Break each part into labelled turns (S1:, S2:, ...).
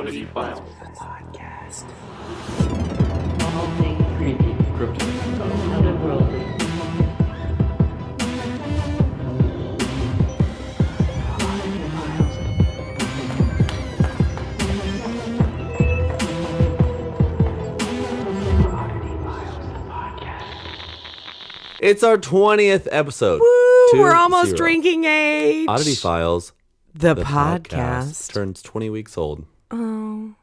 S1: Oddity Files.
S2: Podcast. All things creepy,
S1: Cryptic.
S2: otherworldly.
S3: It's our 20th episode.
S2: Woo, we're almost
S3: 20.
S2: drinking age.
S3: Oddity Files,
S2: The
S3: the
S2: podcast.
S3: turns 20 weeks old.
S2: Oh,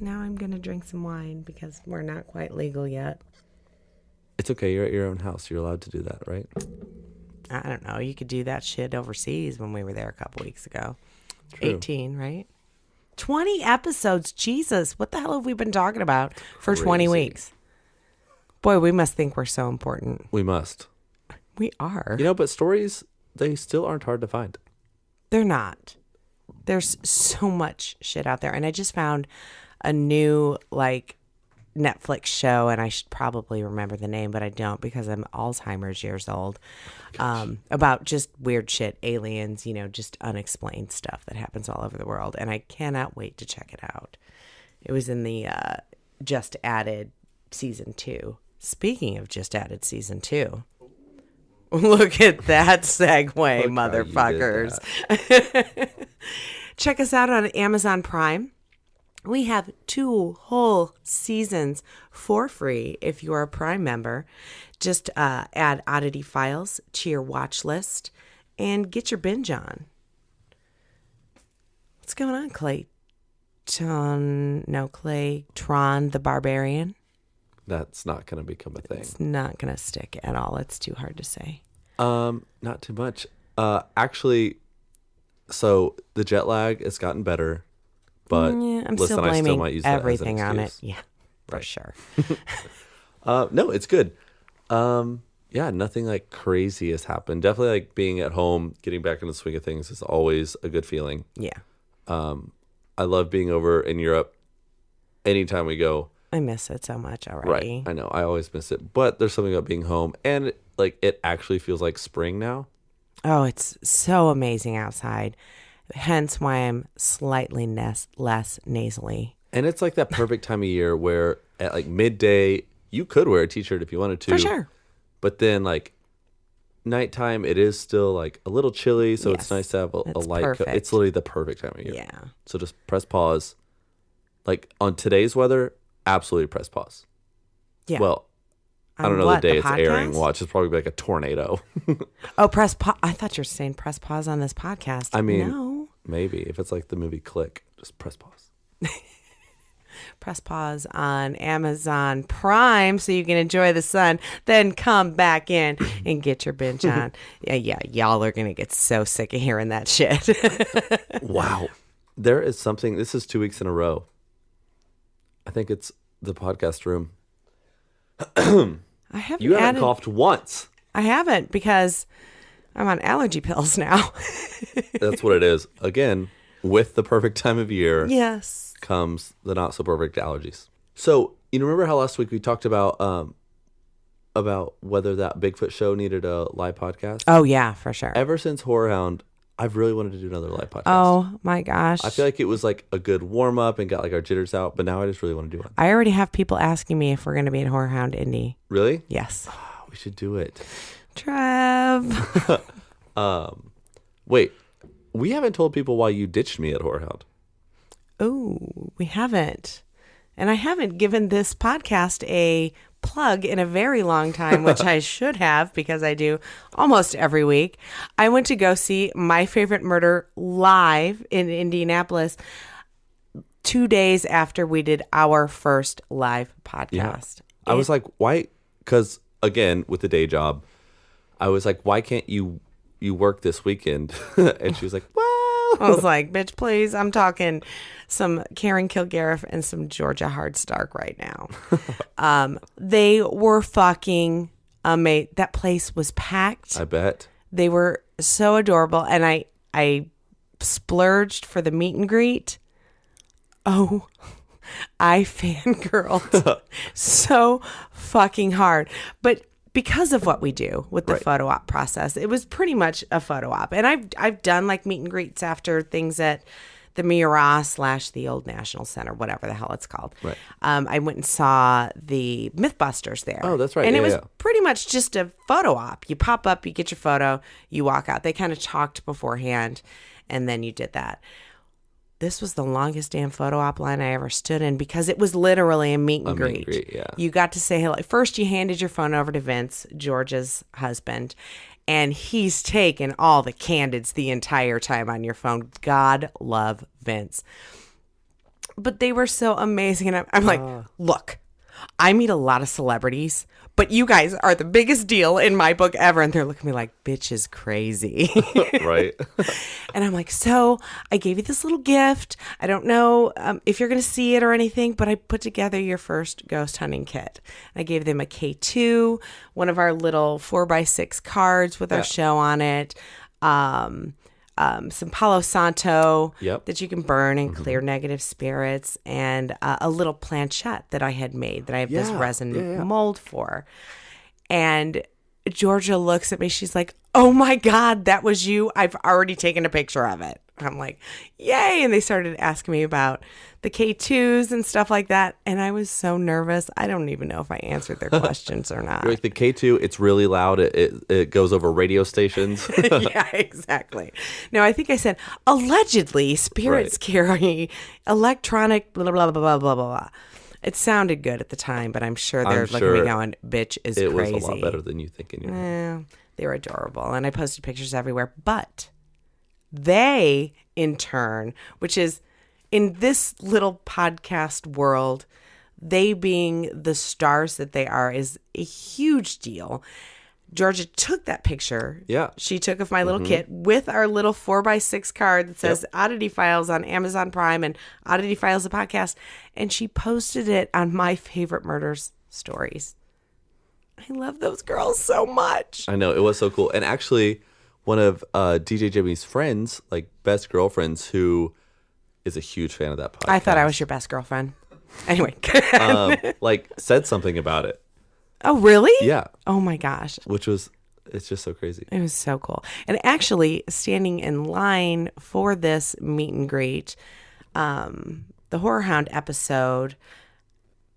S2: now I'm going to drink some wine because we're not quite legal yet.
S3: It's okay. You're at your own house. You're allowed to do that, right?
S2: I don't know. You could do that shit overseas when we were there a couple weeks ago.
S3: True.
S2: 18, right? 20 episodes. Jesus, what the hell have we been talking about for 20
S3: Crazy.
S2: weeks? Boy, we must think we're so important.
S3: We must.
S2: We are.
S3: But stories, they still aren't hard to find.
S2: They're not. There's so much shit out there. And I just found a new, Netflix show, and I should probably remember the name, but I don't because I'm Alzheimer's years old, about just weird shit, aliens, just unexplained stuff that happens all over the world. And I cannot wait to check it out. It was in the just added season 2. Speaking of just added season 2. Look at that segue, motherfuckers. Check us out on Amazon Prime. We have 2 whole seasons for free if you're a Prime member. Just add Oddity Files to your watch list and get your binge on. What's going on, Clayton the Barbarian?
S3: That's not going to become a thing.
S2: It's not going to stick at all. It's too hard to say.
S3: Not too much. Actually, so the jet lag has gotten better, but
S2: I'm
S3: listen,
S2: still
S3: I
S2: blaming
S3: might use that as an
S2: everything on it.
S3: excuse.
S2: Yeah, for sure.
S3: No, it's good. Yeah, nothing like crazy has happened. Definitely like being at home, getting back in the swing of things is always a good feeling.
S2: Yeah.
S3: I love being over in Europe anytime we go.
S2: I miss it so much already.
S3: Right. I know. I always miss it. But there's something about being home, and it actually feels like spring now.
S2: Oh, it's so amazing outside. Hence why I'm slightly less nasally.
S3: And it's like that perfect time of year where at like midday, you could wear a t-shirt if you wanted to.
S2: For sure.
S3: But then like nighttime, it is still like a little chilly. So it's nice to have a
S2: It's
S3: light coat.
S2: perfect.
S3: It's literally the perfect time of year.
S2: Yeah.
S3: So just press pause. Like on today's weather, absolutely press pause.
S2: Yeah.
S3: Well, I don't know the day it's airing. Watch, it's probably like a tornado.
S2: Oh, press pause. I thought you were saying press pause on this podcast.
S3: I mean,
S2: no.
S3: Maybe if it's like the movie Click, just press pause.
S2: Press pause on Amazon Prime so you can enjoy the sun. Then come back in and get your binge on. Yeah, y'all are going to get so sick of hearing that shit.
S3: Wow. There is something. This is 2 weeks in a row. I think it's the podcast room.
S2: I haven't
S3: You haven't coughed once.
S2: I haven't because I'm on allergy pills now.
S3: That's what it is. Again, with the perfect time of year
S2: Yes.
S3: comes the not so perfect allergies. So, remember how last week we talked about whether that Bigfoot show needed a live podcast?
S2: Oh, yeah, for sure.
S3: Ever since Horror Hound, I've really wanted to do another live podcast.
S2: Oh, my gosh.
S3: I feel like it was like a good warm up and got like our jitters out, but now I just really want to do one.
S2: I already have people asking me if we're going to be in Horror Hound Indy.
S3: Really?
S2: Yes.
S3: We should do it.
S2: Trev.
S3: Wait, we haven't told people why you ditched me at Horror Hound.
S2: Oh, we haven't. And I haven't given this podcast a plug in a very long time, which I should have because I do almost every week. I went to go see My Favorite Murder live in Indianapolis 2 days after we did our first live podcast.
S3: I was like, why? Because again, with the day job, I was like, why can't you work this weekend? And she was like, well.
S2: I was like, bitch, please. I'm talking some Karen Kilgariff and some Georgia Hardstark right now. They were fucking amazing. That place was packed.
S3: I bet.
S2: They were so adorable. And I splurged for the meet and greet. Oh, I fangirled so fucking hard. But because of what we do with the photo op process, it was pretty much a photo op. And I've done like meet and greets after things at the Miura / the old National Center, whatever the hell it's called.
S3: Right.
S2: I went and saw the Mythbusters there.
S3: Oh, that's right.
S2: And
S3: Yeah,
S2: it was
S3: yeah.
S2: pretty much just a photo op. You pop up, you get your photo, you walk out. They kind of talked beforehand, and then you did that. This was the longest damn photo op line I ever stood in because it was literally a meet and greet.
S3: Yeah.
S2: You got to say hello. First, you handed your phone over to Vince, George's husband, and he's taken all the candids the entire time on your phone. God love Vince. But they were so amazing. And I'm like, look, I meet a lot of celebrities, but you guys are the biggest deal in my book ever. And they're looking at me like, bitch is crazy.
S3: Right.
S2: And I'm like, so I gave you this little gift. I don't know if you're going to see it or anything, but I put together your first ghost hunting kit. I gave them a K2, one of our little 4x6 cards with our show on it, some Palo Santo that you can burn and clear negative spirits, and a little planchette that I had made that I have this resin mold for. And Georgia looks at me. She's like, oh my God, that was you. I've already taken a picture of it. I'm like, yay. And they started asking me about the K2s and stuff like that. And I was so nervous. I don't even know if I answered their questions or not.
S3: Like the K2, it's really loud. It goes over radio stations.
S2: Yeah, exactly. No, I think I said, allegedly, spirits carry electronic blah, blah, blah, blah, blah, blah. It sounded good at the time, but I'm sure they're looking at me going, bitch is crazy.
S3: It was a lot better than you think in your head.
S2: They were adorable. And I posted pictures everywhere. But they, in turn, which is in this little podcast world, they being the stars that they are is a huge deal. Georgia took that picture.
S3: Yeah.
S2: She took of my little kit with our little 4x6 card that says Oddity Files on Amazon Prime and Oddity Files, the podcast. And she posted it on My Favorite Murders stories. I love those girls so much.
S3: I know. It was so cool. And actually, one of DJ Jimmy's friends, like best girlfriends, who is a huge fan of that podcast.
S2: I thought I was your best girlfriend. Anyway.
S3: Like said something about it.
S2: Oh, really?
S3: Yeah.
S2: Oh, my gosh.
S3: It's just so crazy.
S2: It was so cool. And actually, standing in line for this meet and greet, the Horror Hound episode,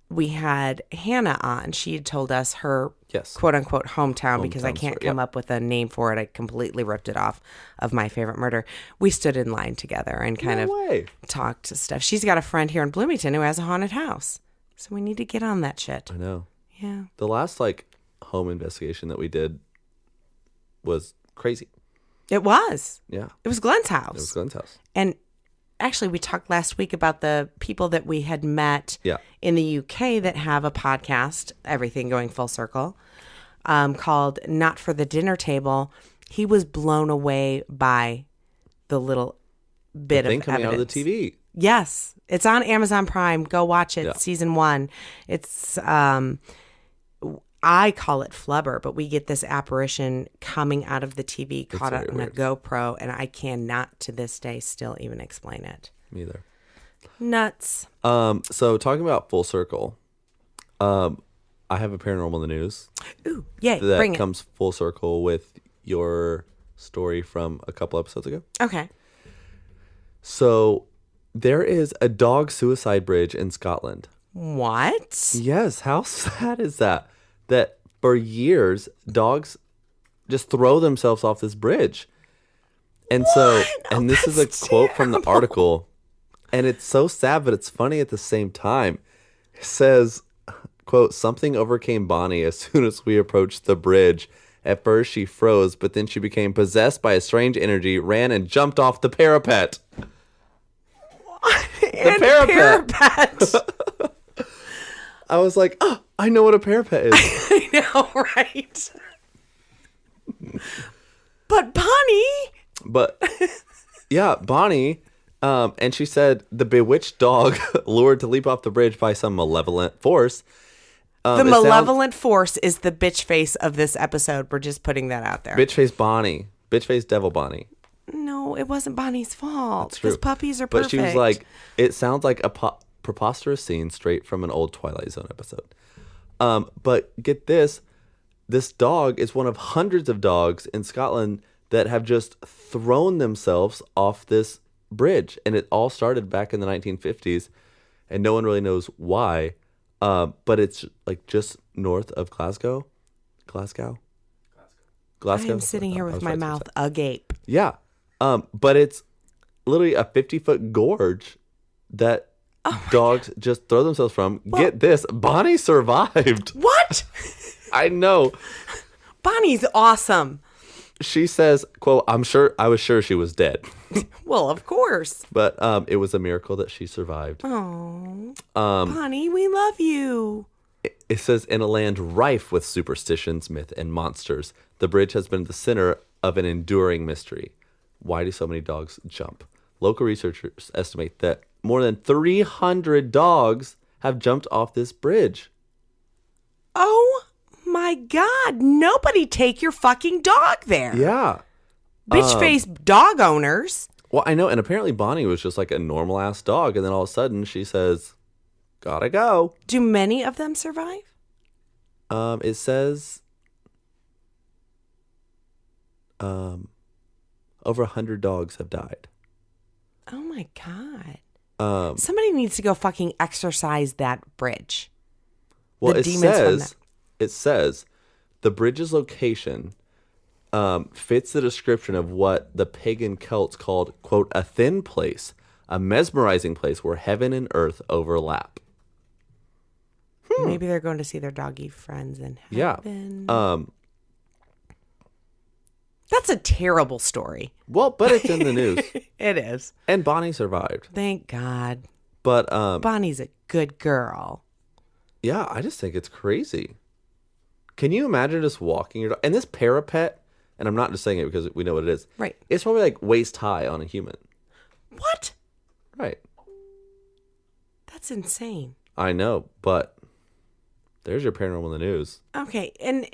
S2: we had Hannah on. She had told us her quote-unquote hometown because I can't come up with a name for it. I completely ripped it off of My Favorite Murder. We stood in line together and kind of talked stuff. She's got a friend here in Bloomington who has a haunted house. So we need to get on that shit.
S3: I know.
S2: Yeah.
S3: The last home investigation that we did was crazy.
S2: It was.
S3: Yeah.
S2: It was Glenn's house.
S3: It was Glenn's house.
S2: And actually, we talked last week about the people that we had met in the UK that have a podcast, everything going full circle, called Not for the Dinner Table. He was blown away by the little bit of evidence
S3: coming out of the TV.
S2: Yes. It's on Amazon Prime. Go watch it. Season 1. It's I call it flubber, but we get this apparition coming out of the TV caught on a GoPro, and I cannot to this day still even explain it.
S3: Me either.
S2: Nuts.
S3: So talking about full circle, I have a paranormal in the news.
S2: Ooh, yay!
S3: That
S2: bring
S3: comes full circle with your story from a couple episodes ago.
S2: Okay.
S3: So there is a dog suicide bridge in Scotland.
S2: What?
S3: Yes. How sad is that? That for years, dogs just throw themselves off this bridge. And this is a quote from the article. And it's so sad, but it's funny at the same time. It says, quote, something overcame Bonnie as soon as we approached the bridge. At first, she froze, but then she became possessed by a strange energy, ran and jumped off the parapet.
S2: The parapet.
S3: I was like, oh, I know what a parapet is.
S2: I know, right? But
S3: Bonnie, and she said the bewitched dog lured to leap off the bridge by some malevolent force.
S2: The malevolent force is the bitch face of this episode. We're just putting that out there.
S3: Bitch face Bonnie. Bitch face devil Bonnie.
S2: No, it wasn't Bonnie's fault.
S3: That's true.
S2: Because puppies are perfect.
S3: But she was like, it sounds like a preposterous scene straight from an old Twilight Zone episode. But get this dog is one of hundreds of dogs in Scotland that have just thrown themselves off this bridge, and it all started back in the 1950s, and no one really knows why. But it's like just north of Glasgow. Glasgow.
S2: I am sitting here with my mouth agape.
S3: Yeah. But it's literally a 50-foot gorge that dogs just throw themselves from. Well, get this, Bonnie survived.
S2: What?
S3: I know.
S2: Bonnie's awesome.
S3: She says, quote, I was sure she was dead.
S2: Well, of course.
S3: But it was a miracle that she survived.
S2: Oh, Bonnie, we love you.
S3: It says, in a land rife with superstitions, myth, and monsters, the bridge has been the center of an enduring mystery. Why do so many dogs jump? Local researchers estimate that more than 300 dogs have jumped off this bridge.
S2: Oh my God. Nobody take your fucking dog there.
S3: Yeah.
S2: Bitch face dog owners.
S3: Well, I know. And apparently Bonnie was just like a normal ass dog. And then all of a sudden she says, gotta go.
S2: Do many of them survive?
S3: It says over 100 dogs have died.
S2: Oh my God. Somebody needs to go fucking exercise that bridge.
S3: Well, it says the bridge's location fits the description of what the pagan Celts called, quote, a thin place, a mesmerizing place where heaven and earth overlap.
S2: Maybe they're going to see their doggy friends in heaven.
S3: Yeah.
S2: That's a terrible story.
S3: Well, but it's in the news.
S2: It is.
S3: And Bonnie survived.
S2: Thank God.
S3: But
S2: Bonnie's a good girl.
S3: Yeah, I just think it's crazy. Can you imagine just walking your dog? And this parapet, and I'm not just saying it because we know what it is.
S2: Right.
S3: It's probably like waist high on a human.
S2: What?
S3: Right.
S2: That's insane.
S3: I know, but there's your paranormal in the news.
S2: Okay, and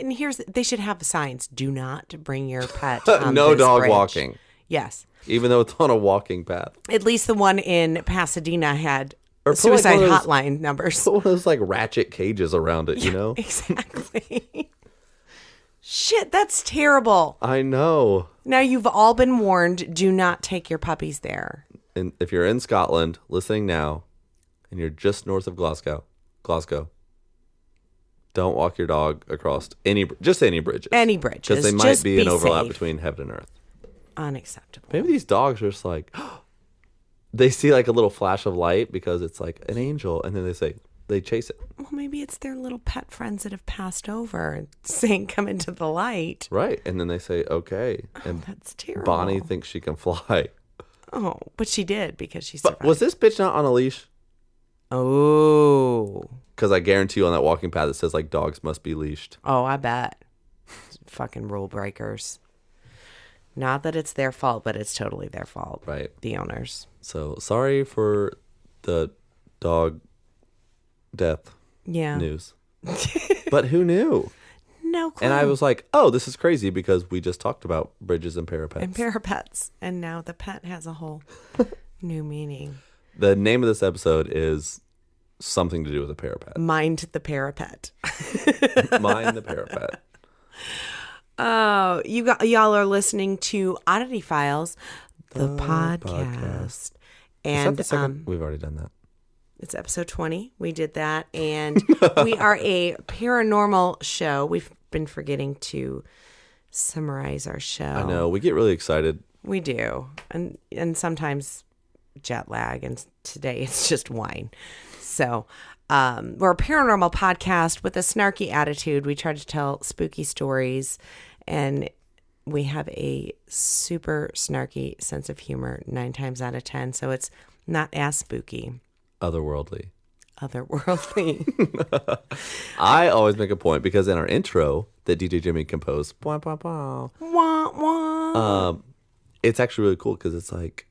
S2: they should have signs. Do not bring your pet on
S3: no
S2: this
S3: dog
S2: bridge.
S3: walking.
S2: Yes.
S3: Even though it's on a walking path.
S2: At least the one in Pasadena had
S3: or
S2: suicide
S3: like
S2: hotline numbers.
S3: Put one of those like ratchet cages around it, you know?
S2: Exactly. Shit, that's terrible.
S3: I know.
S2: Now you've all been warned. Do not take your puppies there.
S3: And if you're in Scotland, listening now, and you're just north of Glasgow, don't walk your dog across any bridges.
S2: Any bridges.
S3: Because they might be an overlap between heaven and earth.
S2: Unacceptable.
S3: Maybe these dogs are just like, they see like a little flash of light because it's like an angel, and then they chase it.
S2: Well, maybe it's their little pet friends that have passed over and saying, come into the light.
S3: Right. And then they say, okay. And
S2: that's terrible.
S3: Bonnie thinks she can fly.
S2: Oh, but she did because she survived.
S3: But was this bitch not on a leash?
S2: Oh.
S3: Because I guarantee you on that walking path it says like dogs must be leashed.
S2: Oh, I bet. Fucking rule breakers. Not that it's their fault, but it's totally their fault.
S3: Right.
S2: The owners.
S3: So sorry for the dog death news. But who knew?
S2: No clue.
S3: And I was like, oh, this is crazy because we just talked about bridges and parapets.
S2: And parapets. And now the pet has a whole new meaning.
S3: The name of this episode is something to do with a parapet.
S2: Mind the parapet.
S3: Mind the parapet.
S2: Oh, y'all are listening to Oddity Files, the podcast. And
S3: Is that the second? We've already done that.
S2: It's episode 20. We did that. And we are a paranormal show. We've been forgetting to summarize our show.
S3: I know. We get really excited.
S2: We do. And sometimes jet lag. And today it's just wine. So we're a paranormal podcast with a snarky attitude. We try to tell spooky stories. And we have a super snarky sense of humor 9 times out of 10. So it's not as spooky.
S3: Otherworldly. I always make a point because in our intro that DJ Jimmy composed, wah, wah, wah,
S2: wah, wah.
S3: It's actually really cool because it's like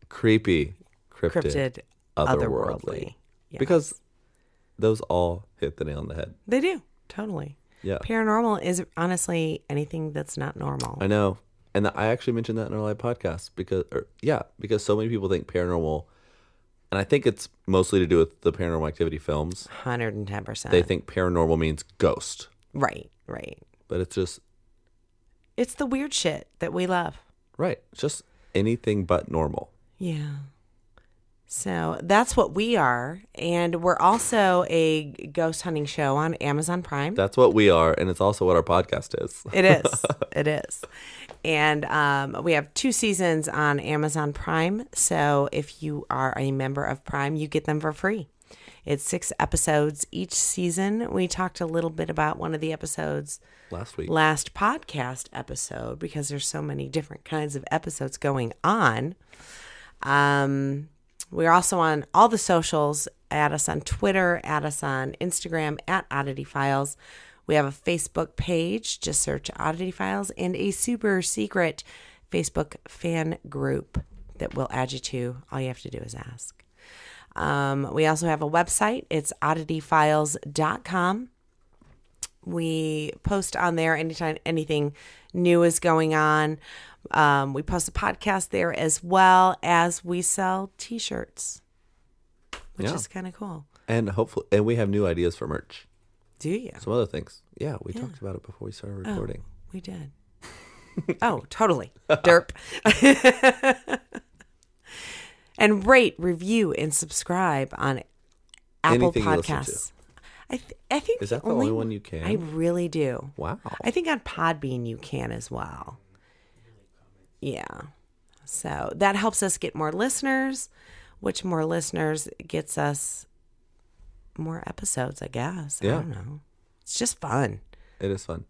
S3: creepy, cryptid, otherworldly.
S2: Yes.
S3: Because those all hit the nail on the head.
S2: They do. Totally.
S3: Yeah.
S2: Paranormal is honestly anything that's not normal.
S3: I know. And I actually mentioned that in our live podcast because so many people think paranormal. And I think it's mostly to do with the Paranormal Activity films.
S2: 110%.
S3: They think paranormal means ghost.
S2: Right.
S3: But it's just...
S2: It's the weird shit that we love.
S3: Right. Just anything but normal.
S2: Yeah. So that's what we are. And we're also a ghost hunting show on Amazon Prime.
S3: That's what we are, and it's also what our podcast is.
S2: It is. It is. And we have 2 seasons on Amazon Prime. So if you are a member of Prime, you get them for free. It's 6 episodes each season. We talked a little bit about one of the episodes last podcast episode, because there's so many different kinds of episodes going on. We're also on all the socials. Add us on Twitter, add us on Instagram at Oddity Files. We have a Facebook page. Just search Oddity Files, and a super secret Facebook fan group that we'll add you to. All you have to do is ask. We also have a website. It's oddityfiles.com. We post on there anytime anything new is going on. We post a podcast there, as well as we sell T-shirts, which is kind of cool.
S3: And we have new ideas for merch.
S2: Do you?
S3: Some other things. Yeah, we talked about it before we started recording.
S2: We did. Oh, totally. Derp. And rate, review, and subscribe on Apple
S3: Anything
S2: Podcasts. I think
S3: is that the only one you can?
S2: I really do.
S3: Wow.
S2: I think on Podbean you can as well. Yeah. So that helps us get more listeners, which more listeners gets us more episodes, I guess.
S3: Yeah.
S2: I don't know. It's just fun.
S3: It is fun.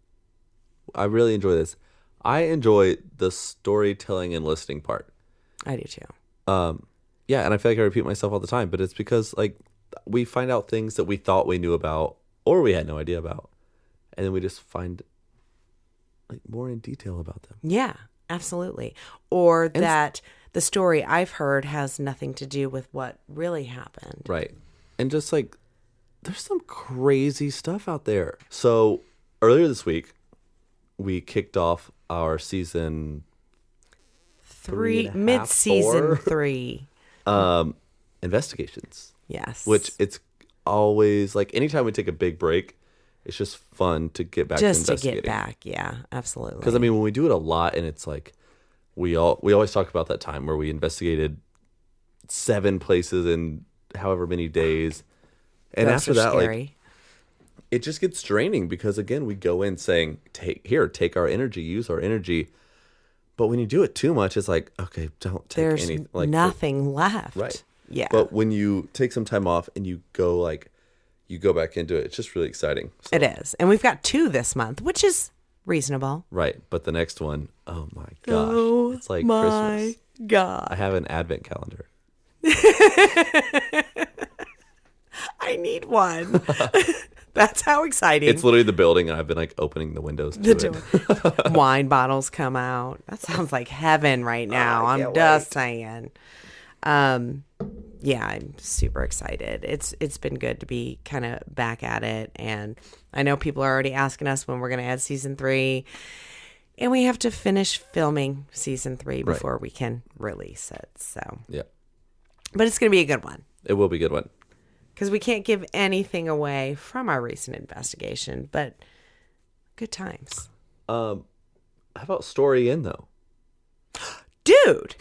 S3: I really enjoy this. I enjoy the storytelling and listening part.
S2: I do too.
S3: Yeah, and I feel like I repeat myself all the time, but it's because we find out things that we thought we knew about or we had no idea about, and then we just find more in detail about them.
S2: Yeah, absolutely. Or that the story I've heard has nothing to do with what really happened.
S3: Right. And just there's some crazy stuff out there. So earlier this week, we kicked off our season
S2: 3, mid-season 3.
S3: Investigations.
S2: Yes.
S3: Which it's always anytime we take a big break, it's just fun to get back to investigating.
S2: Just to get back. Yeah, absolutely.
S3: Because when we do it a lot, and it's we always talk about that time where we investigated 7 places in however many days. And
S2: Those
S3: after
S2: are
S3: that,
S2: scary.
S3: it just gets draining because, again, we go in saying, take our energy, use our energy. But when you do it too much, it's okay, don't take anything.
S2: There's nothing left.
S3: Right.
S2: Yeah.
S3: But when you take some time off and you go back into it, it's just really exciting. So,
S2: it is. And we've got 2 this month, which is reasonable.
S3: right. But the next one, oh my gosh.
S2: Oh,
S3: it's like
S2: my
S3: Christmas.
S2: God.
S3: I have an advent calendar.
S2: I need one. That's how exciting.
S3: It's literally the building, and I've been opening the windows to it.
S2: Wine bottles come out. That sounds like heaven right now. I'm just saying. Yeah, I'm super excited. It's been good to be kind of back at it, and I know people are already asking us when we're going to add season 3, and we have to finish filming season 3 before we can release it. So
S3: Yeah,
S2: but it's going to be a good one.
S3: it will be a good one.
S2: Because we can't give anything away from our recent investigation, but good times.
S3: How about Story Inn, though?
S2: Dude!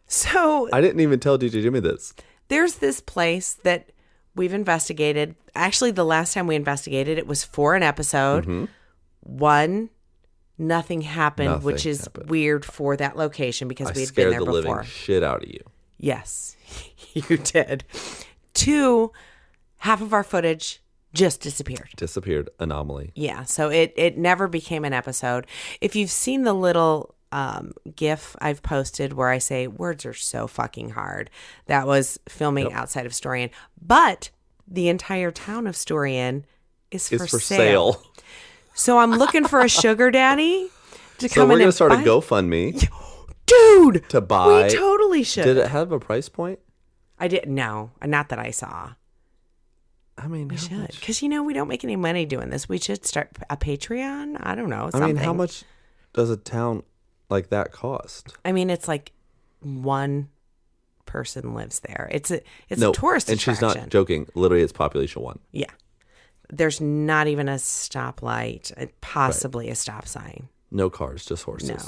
S2: So
S3: I didn't even tell DJ Jimmy this.
S2: there's this place that we've investigated. Actually, the last time we investigated, it was for an episode.
S3: Mm-hmm.
S2: 1, nothing happened, which is weird for that location because we had been there before.
S3: I scared the living shit out of you.
S2: Yes, you did. 2, half of our footage just disappeared.
S3: Anomaly.
S2: Yeah, so it never became an episode. If you've seen the little GIF I've posted where I say words are so fucking hard, that was filming outside of Story Inn. But the entire town of Story Inn is for sale. So I'm looking for a sugar daddy to come in. So
S3: we're going to start a GoFundMe.
S2: Dude!
S3: To buy.
S2: We totally should.
S3: Did it have a price point?
S2: I didn't know. Not that I saw.
S3: I mean,
S2: we should. Because, we don't make any money doing this. We should start a Patreon. I don't know. Something.
S3: I mean, how much does a town like that cost?
S2: I mean, it's 1 person lives there. It's a tourist attraction. And
S3: she's not joking. Literally, it's population 1.
S2: Yeah. There's not even a stoplight, possibly a stop sign.
S3: No cars, just horses.
S2: No.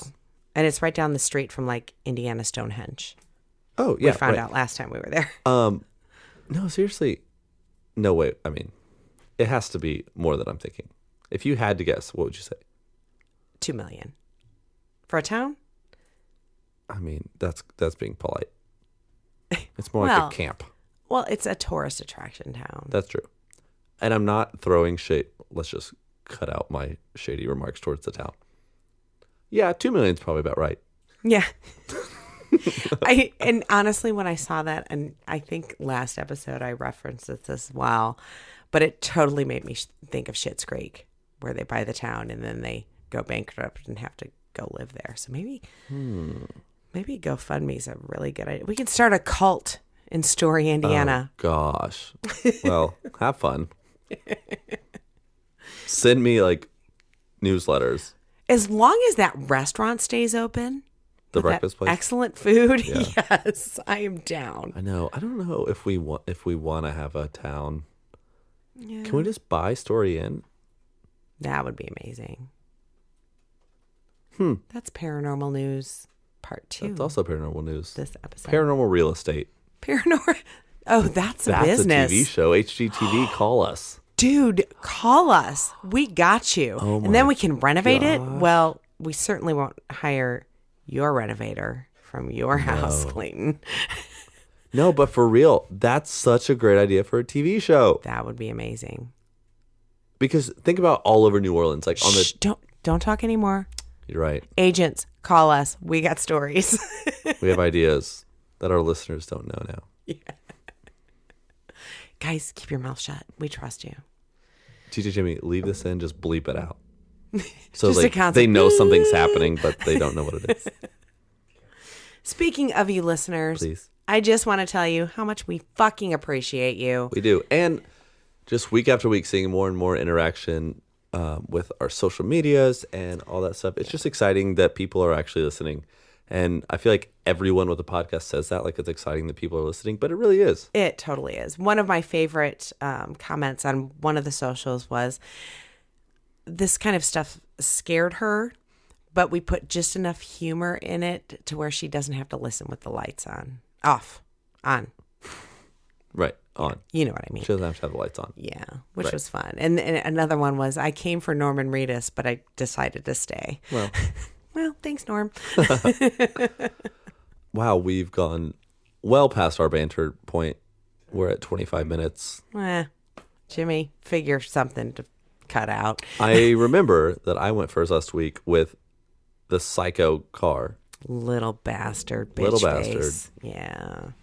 S2: And it's right down the street from like Indiana Stonehenge.
S3: Oh, yeah.
S2: We found out last time we were there.
S3: No, seriously. No, wait. I mean, it has to be more than I'm thinking. If you had to guess, what would you say?
S2: 2 million. For a town?
S3: I mean, that's being polite. It's more like a camp.
S2: Well, it's a tourist attraction town.
S3: That's true. And I'm not throwing shade. Let's just cut out my shady remarks towards the town. Yeah, 2 million is probably about right.
S2: Yeah. And honestly, when I saw that, and I think last episode I referenced this as well, but it totally made me think of Schitt's Creek, where they buy the town and then they go bankrupt and have to go live there. So maybe GoFundMe is a really good idea. We could start a cult in Story, Indiana.
S3: Oh, gosh. Well, have fun. Send me like newsletters.
S2: As long as that restaurant stays open.
S3: The breakfast place.
S2: Excellent food.
S3: Yeah.
S2: Yes, I am down.
S3: I know. I don't know if we want to have a town.
S2: Yeah.
S3: Can we just buy Story Inn?
S2: That would be amazing. That's paranormal news part 2.
S3: That's also paranormal news.
S2: This episode.
S3: Paranormal real estate.
S2: Paranormal. Oh, that's a business.
S3: A TV show. HGTV, call us.
S2: Dude, call us. We got you.
S3: Oh my
S2: and then we can renovate it.
S3: gosh.
S2: Well, we certainly won't hire your renovator from your house, Clayton.
S3: No, but for real, that's such a great idea for a TV show.
S2: That would be amazing.
S3: Because think about all over New Orleans, like on the.
S2: Shh, don't talk anymore.
S3: You're right.
S2: Agents, call us. We got stories.
S3: We have ideas that our listeners don't know now.
S2: Yeah. Guys, keep your mouth shut. We trust you.
S3: TJ Jimmy, leave this in. Just bleep it out. So
S2: Just a
S3: like
S2: constant
S3: they know something's happening, but they don't know what it is.
S2: Speaking of you listeners,
S3: Please.
S2: I just want to tell you how much we fucking appreciate you.
S3: We do. And just week after week, seeing more and more interaction with our social medias and all that stuff. It's just exciting that people are actually listening. And I feel like everyone with the podcast says that, like it's exciting that people are listening, but it really is.
S2: It totally is. One of my favorite comments on one of the socials was, this kind of stuff scared her, but we put just enough humor in it to where she doesn't have to listen with the lights on. On.
S3: Right. On.
S2: You know what I mean.
S3: She doesn't have to have the lights on.
S2: Yeah, which
S3: Right.
S2: was fun. And another one was, I came for Norman Reedus, but I decided to stay.
S3: Well,
S2: Well, thanks, Norm.
S3: wow, we've gone well past our banter point. We're at 25 minutes.
S2: Jimmy, figure something to cut out.
S3: I remember that I went first last week with the Psycho car.
S2: Little bastard, bitch
S3: Little
S2: face.
S3: bastard.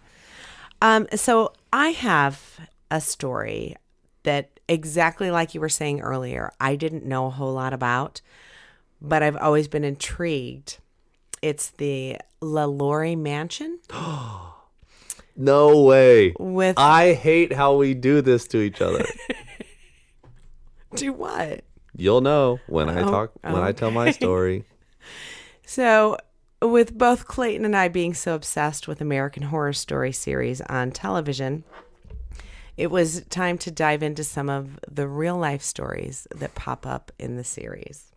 S2: Yeah. So I have a story that, exactly like you were saying earlier, I didn't know a whole lot about, but I've always been intrigued. It's the Lalaurie Mansion.
S3: No way.
S2: With
S3: I hate how we do this to each other.
S2: do what?
S3: You'll know when I tell my
S2: okay.
S3: story.
S2: So, with both Clayton and I being so obsessed with American Horror Story series on television, it was time to dive into some of the real life stories that pop up in the series.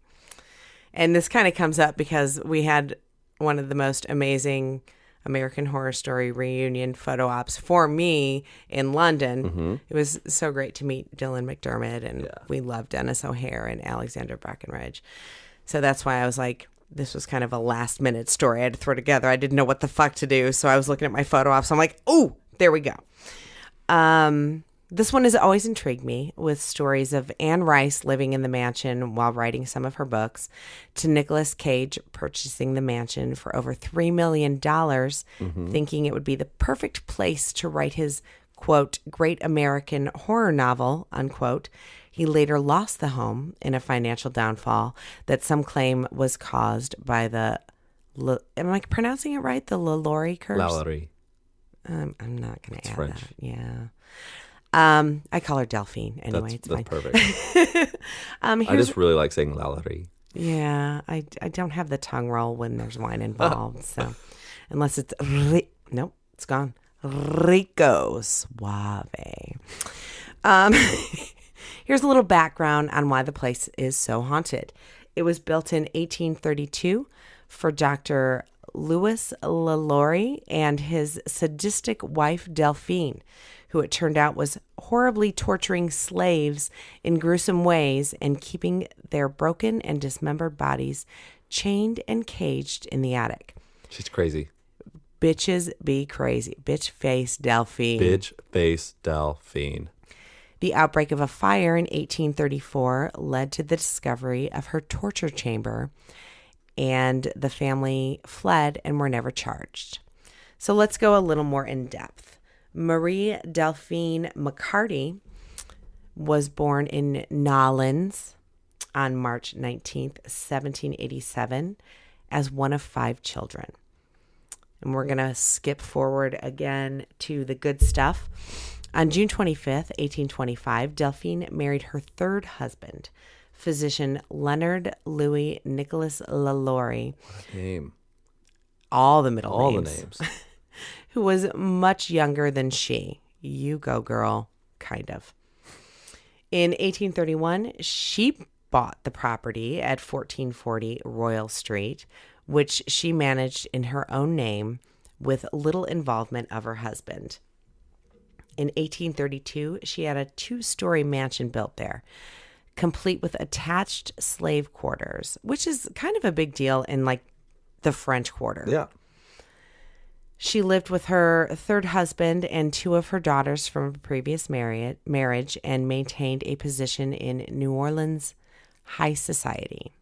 S2: And this kind of comes up because we had one of the most amazing American Horror Story reunion photo ops for me in London.
S3: Mm-hmm.
S2: It was so great to meet Dylan McDermott, and we love Dennis O'Hare and Alexander Breckenridge. So that's why I was like, this was kind of a last minute story I had to throw together. I didn't know what the fuck to do. So I was looking at my photo ops. I'm like, oh, there we go. This one has always intrigued me, with stories of Anne Rice living in the mansion while writing some of her books, to Nicolas Cage purchasing the mansion for over $3 million, thinking it would be the perfect place to write his, quote, great American horror novel, unquote. He later lost the home in a financial downfall that some claim was caused by the, am I pronouncing it right? The Lalaurie curse?
S3: Lalaurie.
S2: I'm not going to add
S3: French.
S2: that. Yeah. I call her Delphine anyway. It's
S3: that's
S2: fine.
S3: perfect. I just really like saying Lalaurie.
S2: Yeah, I don't have the tongue roll when there's wine involved. So unless it's nope, it's gone. Rico Suave. Here's a little background on why the place is so haunted. It was built in 1832 for Dr. Louis Lalaurie and his sadistic wife, Delphine, who it turned out was horribly torturing slaves in gruesome ways and keeping their broken and dismembered bodies chained and caged in the attic.
S3: She's crazy.
S2: Bitches be crazy. Bitch face Delphine.
S3: Bitch face Delphine.
S2: The outbreak of a fire in 1834 led to the discovery of her torture chamber, and the family fled and were never charged. So let's go a little more in depth. Marie Delphine McCarty was born in Nolens on March 19th, 1787, as one of 5 children. And we're going to skip forward again to the good stuff. On June 25th, 1825, Delphine married her 3rd husband, physician Leonard Louis Nicholas Lalaurie.
S3: What a name.
S2: All the middle
S3: All
S2: names.
S3: the names.
S2: Who was much younger than she. You go, girl, kind of. In 1831, she bought the property at 1440 Royal Street, which she managed in her own name with little involvement of her husband. In 1832, she had a 2-story mansion built there, complete with attached slave quarters, which is kind of a big deal in like the French Quarter.
S3: Yeah.
S2: She lived with her 3rd husband and 2 of her daughters from a previous marriage and maintained a position in New Orleans high society.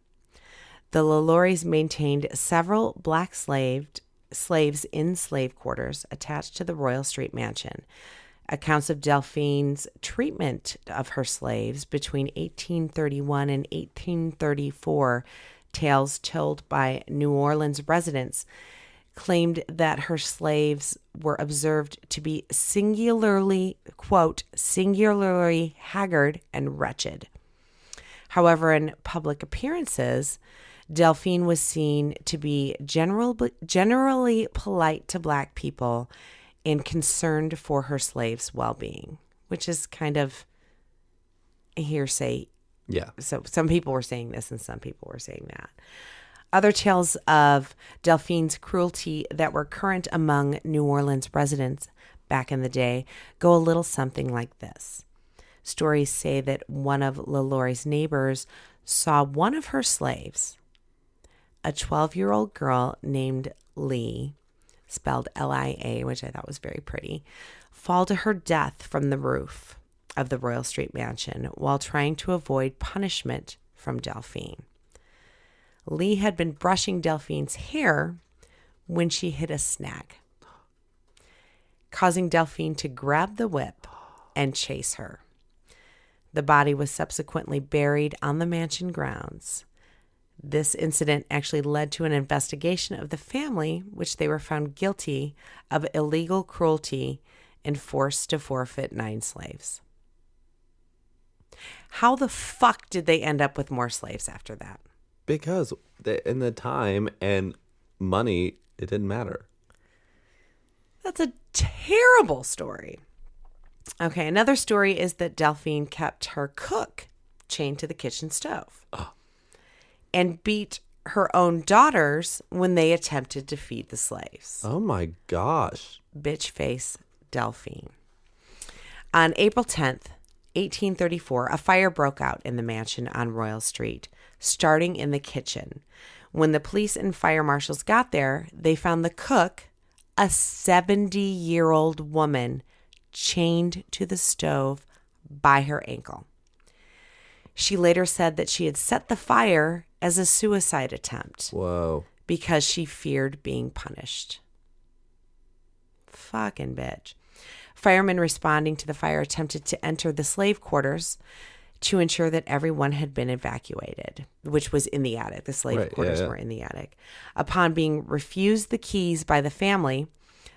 S2: The Lalauries maintained several black slaves in slave quarters attached to the Royal Street Mansion. Accounts of Delphine's treatment of her slaves between 1831 and 1834, tales told by New Orleans residents, claimed that her slaves were observed to be singularly, quote, singularly haggard and wretched. However, in public appearances, Delphine was seen to be generally polite to black people and concerned for her slaves' well-being, which is kind of a hearsay.
S3: Yeah.
S2: So some people were saying this and some people were saying that. Other tales of Delphine's cruelty that were current among New Orleans residents back in the day go a little something like this. Stories say that one of Lalaurie's neighbors saw one of her slaves, a 12-year-old girl named Lee, spelled Lia, which I thought was very pretty, fall to her death from the roof of the Royal Street Mansion while trying to avoid punishment from Delphine. Lee had been brushing Delphine's hair when she hit a snag, causing Delphine to grab the whip and chase her. The body was subsequently buried on the mansion grounds. This incident actually led to an investigation of the family, which they were found guilty of illegal cruelty and forced to forfeit 9 slaves. How the fuck did they end up with more slaves after that?
S3: Because in the time and money, it didn't matter.
S2: That's a terrible story. Okay, another story is that Delphine kept her cook chained to the kitchen stove and beat her own daughters when they attempted to feed the slaves.
S3: Oh my gosh.
S2: Bitch face Delphine. On April 10th, 1834, a fire broke out in the mansion on Royal Street, starting in the kitchen. When the police and fire marshals got there, they found the cook, a 70-year-old woman, chained to the stove by her ankle. She later said that she had set the fire as a suicide attempt.
S3: Whoa.
S2: Because she feared being punished. Fucking bitch. Firemen responding to the fire attempted to enter the slave quarters to ensure that everyone had been evacuated, which was in the attic. The slave quarters were in the attic. Upon being refused the keys by the family,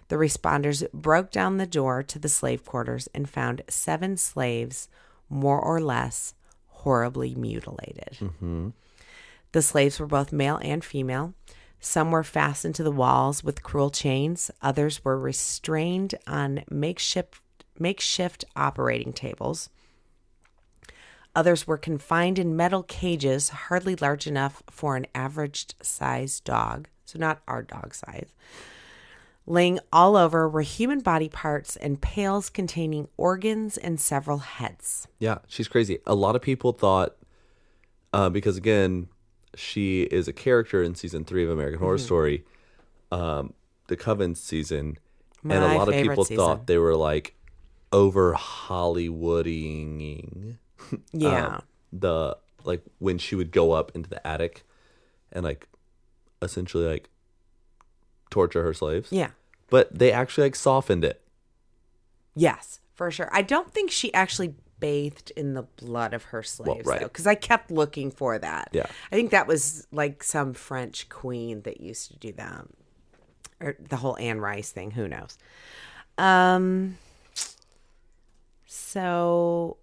S2: the responders broke down the door to the slave quarters and found 7 slaves, more or less, horribly mutilated.
S3: Mm-hmm.
S2: The slaves were both male and female. Some were fastened to the walls with cruel chains. Others were restrained on makeshift operating tables. Others were confined in metal cages, hardly large enough for an average-sized dog, so not our dog size. Laying all over were human body parts and pails containing organs and several heads.
S3: Yeah, she's crazy. A lot of people thought, because again, she is a character in season 3 of American Horror Story, the Coven season, and a lot of people thought they were like over Hollywoodying.
S2: Yeah.
S3: The like when she would go up into the attic and like essentially like torture her slaves.
S2: Yeah.
S3: But they actually like softened it.
S2: Yes, for sure. I don't think she actually bathed in the blood of her slaves, though, because I kept looking for that.
S3: Yeah.
S2: I think that was like some French queen that used to do that. Or the whole Anne Rice thing. Who knows? So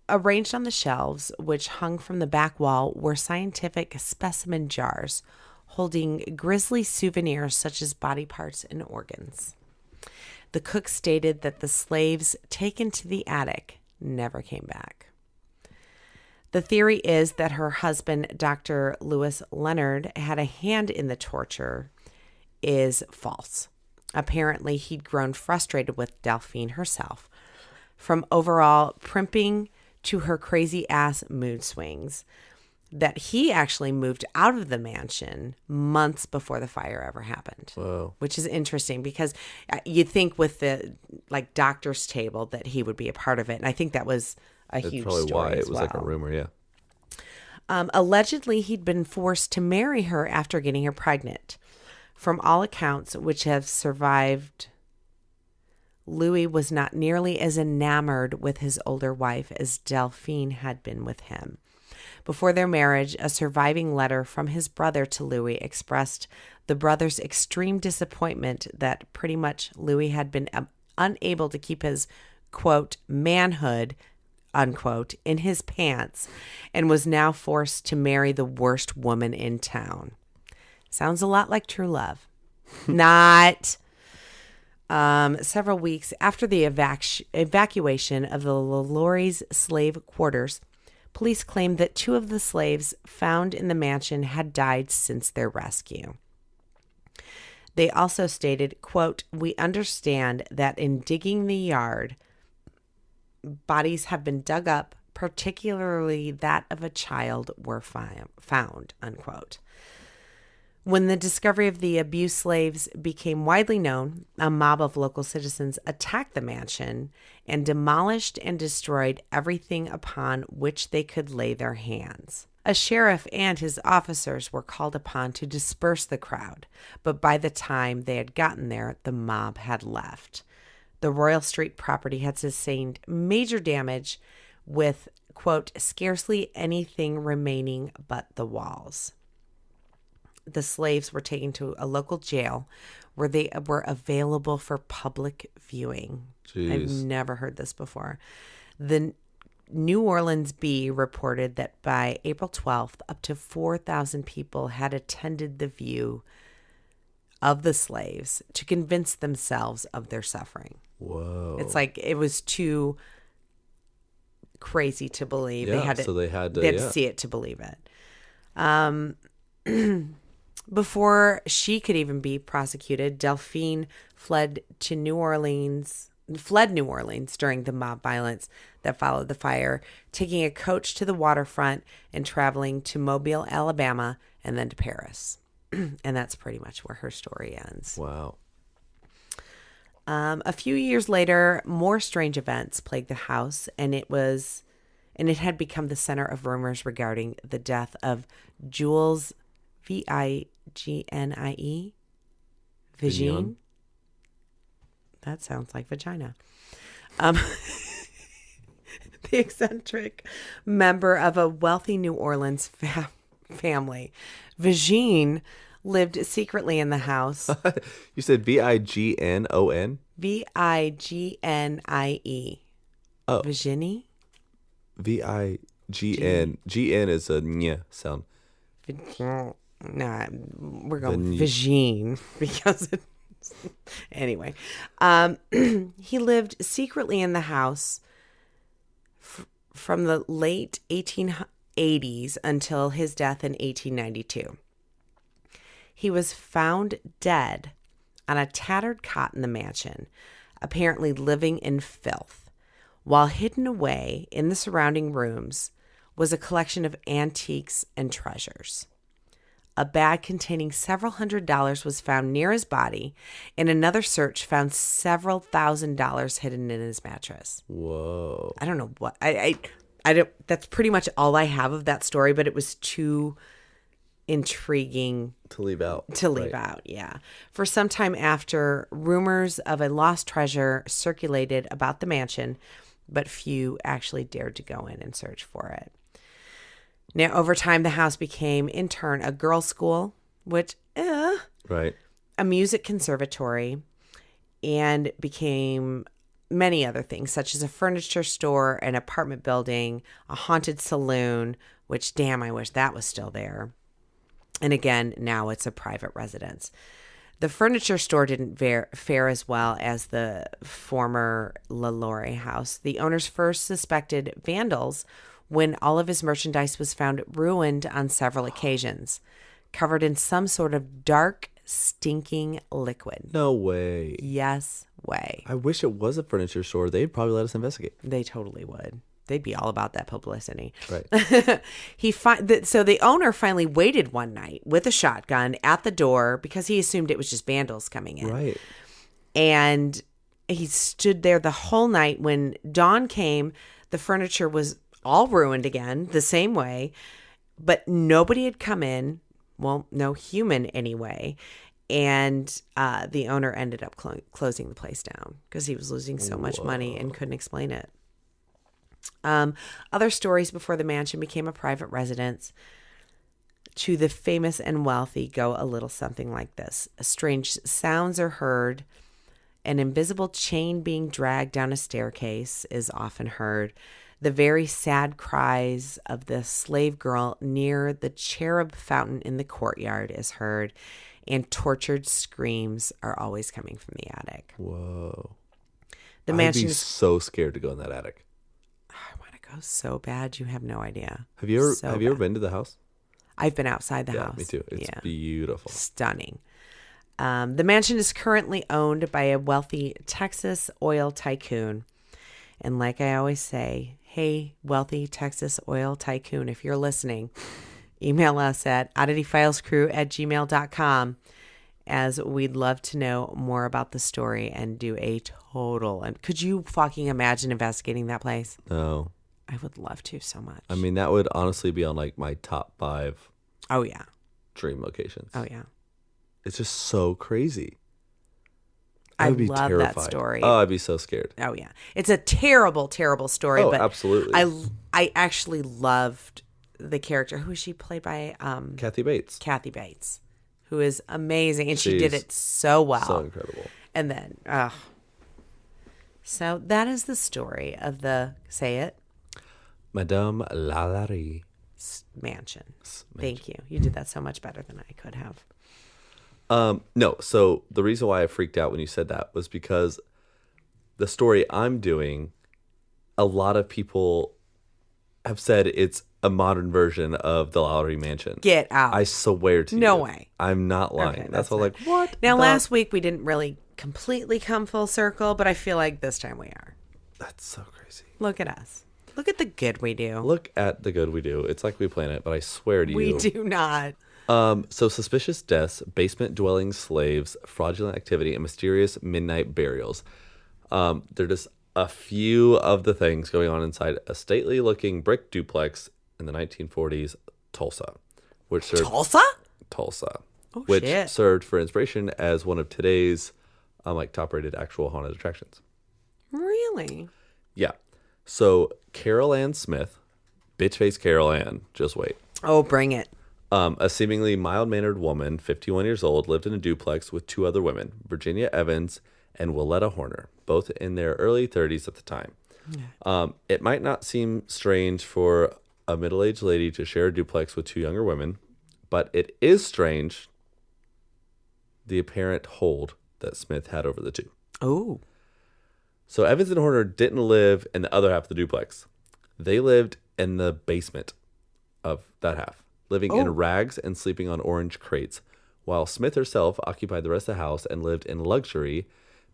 S2: arranged on the shelves, which hung from the back wall, were scientific specimen jars holding grisly souvenirs such as body parts and organs. The cook stated that the slaves taken to the attic never came back. The theory is that her husband, Dr. Lewis Leonard, had a hand in the torture is false. Apparently, he'd grown frustrated with Delphine herself. From overall primping to her crazy-ass mood swings, that he actually moved out of the mansion months before the fire ever happened.
S3: Whoa.
S2: Which is interesting because you think with the like doctor's table that he would be a part of it. And I think that was a huge
S3: probably
S2: story
S3: why
S2: as
S3: it was
S2: well.
S3: like a rumor, yeah.
S2: Allegedly, he'd been forced to marry her after getting her pregnant. From all accounts, which have survived, Louis was not nearly as enamored with his older wife as Delphine had been with him. Before their marriage, a surviving letter from his brother to Louis expressed the brother's extreme disappointment that pretty much Louis had been unable to keep his, quote, manhood, unquote, in his pants and was now forced to marry the worst woman in town. Sounds a lot like true love. Not. Several weeks after the evacuation of the Lalauries' slave quarters, police claimed that 2 of the slaves found in the mansion had died since their rescue. They also stated, quote, "We understand that in digging the yard, bodies have been dug up, particularly that of a child were found," unquote. When the discovery of the abused slaves became widely known, a mob of local citizens attacked the mansion and demolished and destroyed everything upon which they could lay their hands. A sheriff and his officers were called upon to disperse the crowd, but by the time they had gotten there, the mob had left. The Royal Street property had sustained major damage with, quote, "scarcely anything remaining but the walls." The slaves were taken to a local jail where they were available for public viewing.
S3: Jeez.
S2: I've never heard this before. The New Orleans Bee reported that by April 12th, up to 4,000 people had attended the view of the slaves to convince themselves of their suffering.
S3: Whoa.
S2: It's like it was too crazy to believe.
S3: Yeah,
S2: they had to see it to believe it. Before she could even be prosecuted, Delphine fled New Orleans during the mob violence that followed the fire, taking a coach to the waterfront and traveling to Mobile, Alabama, and then to Paris. And that's pretty much where her story ends.
S3: Wow.
S2: A few years later, more strange events plagued the house, and it had become the center of rumors regarding the death of Jules Vignie. Vigine? That sounds like vagina. The eccentric member of a wealthy New Orleans family. Vigine lived secretly in the house.
S3: You said Vignon?
S2: Vignie.
S3: Oh.
S2: Vigini?
S3: Vign. GN is a nya sound.
S2: Nah, we're going Vigine because anyway, he lived secretly in the house from the late 1880s until his death in 1892. He was found dead on a tattered cot in the mansion, apparently living in filth. While hidden away in the surrounding rooms was a collection of antiques and treasures. A bag containing several $100s was found near his body, and another search found several $1,000s hidden in his mattress.
S3: Whoa.
S2: I don't know what I don't. That's pretty much all I have of that story, but it was too intriguing
S3: To leave out.
S2: Yeah. For some time after, rumors of a lost treasure circulated about the mansion, but few actually dared to go in and search for it. Now, over time, the house became, in turn, a girls' school, which,
S3: Right.
S2: a music conservatory, and became many other things, such as a furniture store, an apartment building, a haunted saloon, which, damn, I wish that was still there. And again, now it's a private residence. The furniture store didn't fare as well as the former Lalaurie house. The owners first suspected vandals when all of his merchandise was found ruined on several occasions, covered in some sort of dark, stinking liquid.
S3: No way.
S2: Yes way.
S3: I wish it was a furniture store. They'd probably let us investigate.
S2: They totally would. They'd be all about that publicity.
S3: Right.
S2: So the owner finally waited one night with a shotgun at the door because he assumed it was just vandals coming in.
S3: Right.
S2: And he stood there the whole night. When dawn came, the furniture was all ruined again, the same way, but nobody had come in. Well, no human anyway. And the owner ended up closing the place down because he was losing so much money and couldn't explain it. Other stories before the mansion became a private residence to the famous and wealthy go a little something like this. Strange sounds are heard. An invisible chain being dragged down a staircase is often heard. The very sad cries of the slave girl near the cherub fountain in the courtyard is heard, and tortured screams are always coming from the attic.
S3: Whoa.
S2: The mansion
S3: I'd be so scared to go in that attic.
S2: I want to go so bad, you have no idea.
S3: Have you ever been to the house?
S2: I've been outside the house.
S3: Me too. It's beautiful.
S2: Stunning. The mansion is currently owned by a wealthy Texas oil tycoon. And like I always say, hey, wealthy Texas oil tycoon, if you're listening, email us at oddityfilescrew@gmail.com, as we'd love to know more about the story and do a total. And could you fucking imagine investigating that place?
S3: No.
S2: I would love to so much.
S3: I mean, that would honestly be on like my top 5
S2: Oh, yeah.
S3: dream locations.
S2: Oh, yeah.
S3: It's just so crazy.
S2: I
S3: would be
S2: love
S3: terrified.
S2: that story.
S3: Oh, I'd be so scared.
S2: Oh, yeah. It's a terrible, terrible story.
S3: Oh,
S2: but
S3: absolutely.
S2: I actually loved the character. Who is she played by?
S3: Kathy Bates.
S2: Kathy Bates, who is amazing. And she
S3: She's
S2: did it so well.
S3: So incredible.
S2: And then, so that is the story of the, say it,
S3: Madame Lalaurie
S2: Mansion. Thank you. You did that so much better than I could have.
S3: No, so the reason why I freaked out when you said that was because the story I'm doing, a lot of people have said it's a modern version of the Lalaurie Mansion.
S2: Get out.
S3: I swear to you.
S2: No way.
S3: I'm not lying.
S2: Okay,
S3: that's all like, what?
S2: Now, last week we didn't really completely come full circle, but I feel like this time we are.
S3: That's so crazy.
S2: Look at us. Look at the good we do.
S3: Look at the good we do. It's like we plan it, but I swear to you.
S2: We do not.
S3: So suspicious deaths, basement dwelling slaves, fraudulent activity, and mysterious midnight burials. They're just a few of the things going on inside a stately looking brick duplex in the 1940s, Tulsa. Tulsa.
S2: Oh,
S3: which
S2: shit.
S3: served for inspiration as one of today's top rated actual haunted attractions.
S2: Really?
S3: Yeah. So Carol Ann Smith, bitch face Carol Ann, just wait.
S2: Oh, bring it.
S3: A seemingly mild-mannered woman, 51 years old, lived in a duplex with 2 other women, Virginia Evans and Willetta Horner, both in their early 30s at the time. Yeah. It might not seem strange for a middle-aged lady to share a duplex with 2 younger women, but it is strange the apparent hold that Smith had over the 2.
S2: Oh.
S3: So Evans and Horner didn't live in the other half of the duplex. They lived in the basement of that half, living in rags and sleeping on orange crates, while Smith herself occupied the rest of the house and lived in luxury,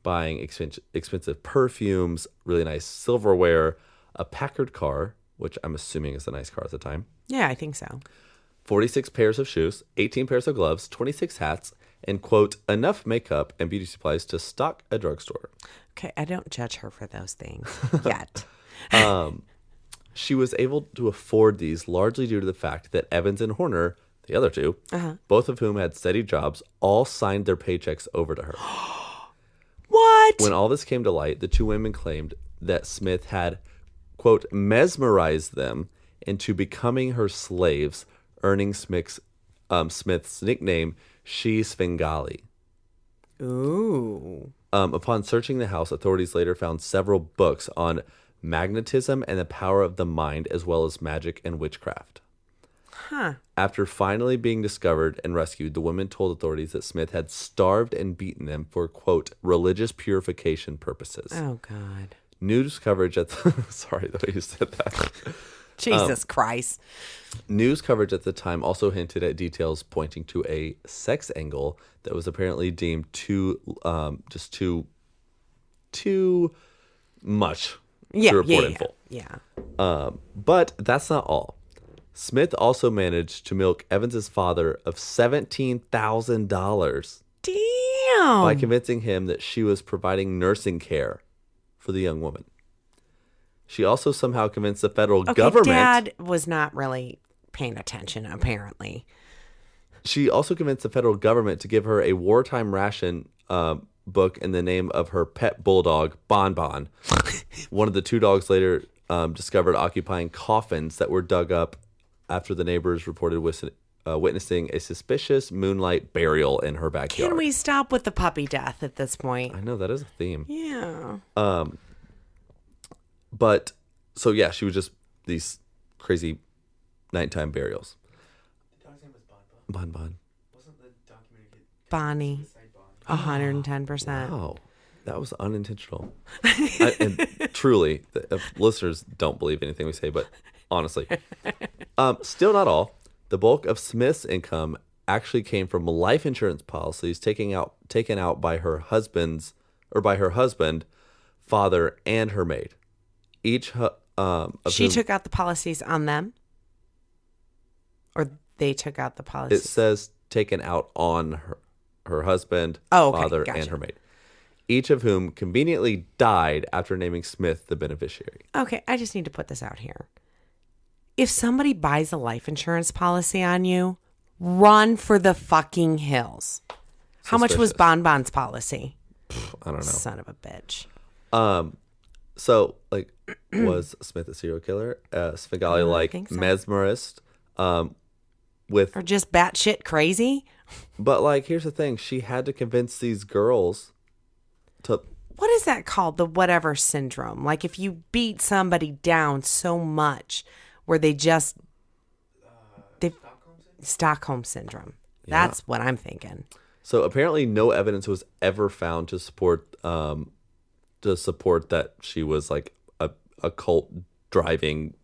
S3: buying expensive perfumes, really nice silverware, a Packard car, which I'm assuming is a nice car at the time.
S2: Yeah, I think so.
S3: 46 pairs of shoes, 18 pairs of gloves, 26 hats, and, quote, enough makeup and beauty supplies to stock a drugstore.
S2: Okay, I don't judge her for those things yet.
S3: She was able to afford these largely due to the fact that Evans and Horner, the other two, both of whom had steady jobs, all signed their paychecks over to her.
S2: What?
S3: When all this came to light, the two women claimed that Smith had, quote, mesmerized them into becoming her slaves, earning Smith's nickname, She Svengali.
S2: Ooh.
S3: Upon searching the house, authorities later found several books on magnetism and the power of the mind, as well as magic and witchcraft.
S2: Huh.
S3: After finally being discovered and rescued, the women told authorities that Smith had starved and beaten them for, quote, religious purification purposes.
S2: Oh, God.
S3: News coverage at the... Sorry that you said that.
S2: Jesus Christ.
S3: News coverage at the time also hinted at details pointing to a sex angle that was apparently deemed too much to report in full.
S2: Yeah.
S3: But that's not all. Smith also managed to milk Evans's father of $17,000
S2: Damn.
S3: by convincing him that she was providing nursing care for the young woman. She also somehow convinced the federal government.
S2: Dad was not really paying attention, apparently.
S3: She also convinced the federal government to give her a wartime ration book in the name of her pet bulldog, Bon Bon. One of the two dogs later discovered occupying coffins that were dug up after the neighbors reported witnessing a suspicious moonlight burial in her backyard.
S2: Can we stop with the puppy death at this point?
S3: I know, that is a theme.
S2: Yeah.
S3: But, so yeah, she was just these crazy nighttime burials.
S1: The dog's name was Bon Bon.
S3: Bon Bon.
S1: Wasn't the documentary
S2: Bonnie.
S1: Say Bonnie?
S2: 110%.
S3: Wow. That was unintentional. And truly, listeners don't believe anything we say, but honestly. Still not all. The bulk of Smith's income actually came from life insurance policies taken out by her husband, father, and her maid. Each
S2: She took out the policies on them? Or they took out the policies?
S3: It says taken out on her husband, father,
S2: gotcha.
S3: and her maid. Each of whom conveniently died after naming Smith the beneficiary.
S2: Okay, I just need to put this out here. If somebody buys a life insurance policy on you, run for the fucking hills. How much was Bon Bon's policy?
S3: I don't know.
S2: Son of a bitch.
S3: So, like, was Smith a serial killer? Svengali, like,
S2: think so.
S3: mesmerist,
S2: Or just batshit crazy?
S3: but, like, here's the thing. She had to convince these girls to...
S2: What is that called? The whatever syndrome. Like if you beat somebody down so much where they just... Stockholm syndrome. That's what I'm thinking.
S3: So, apparently, no evidence was ever found to support that she was, like, a cult driving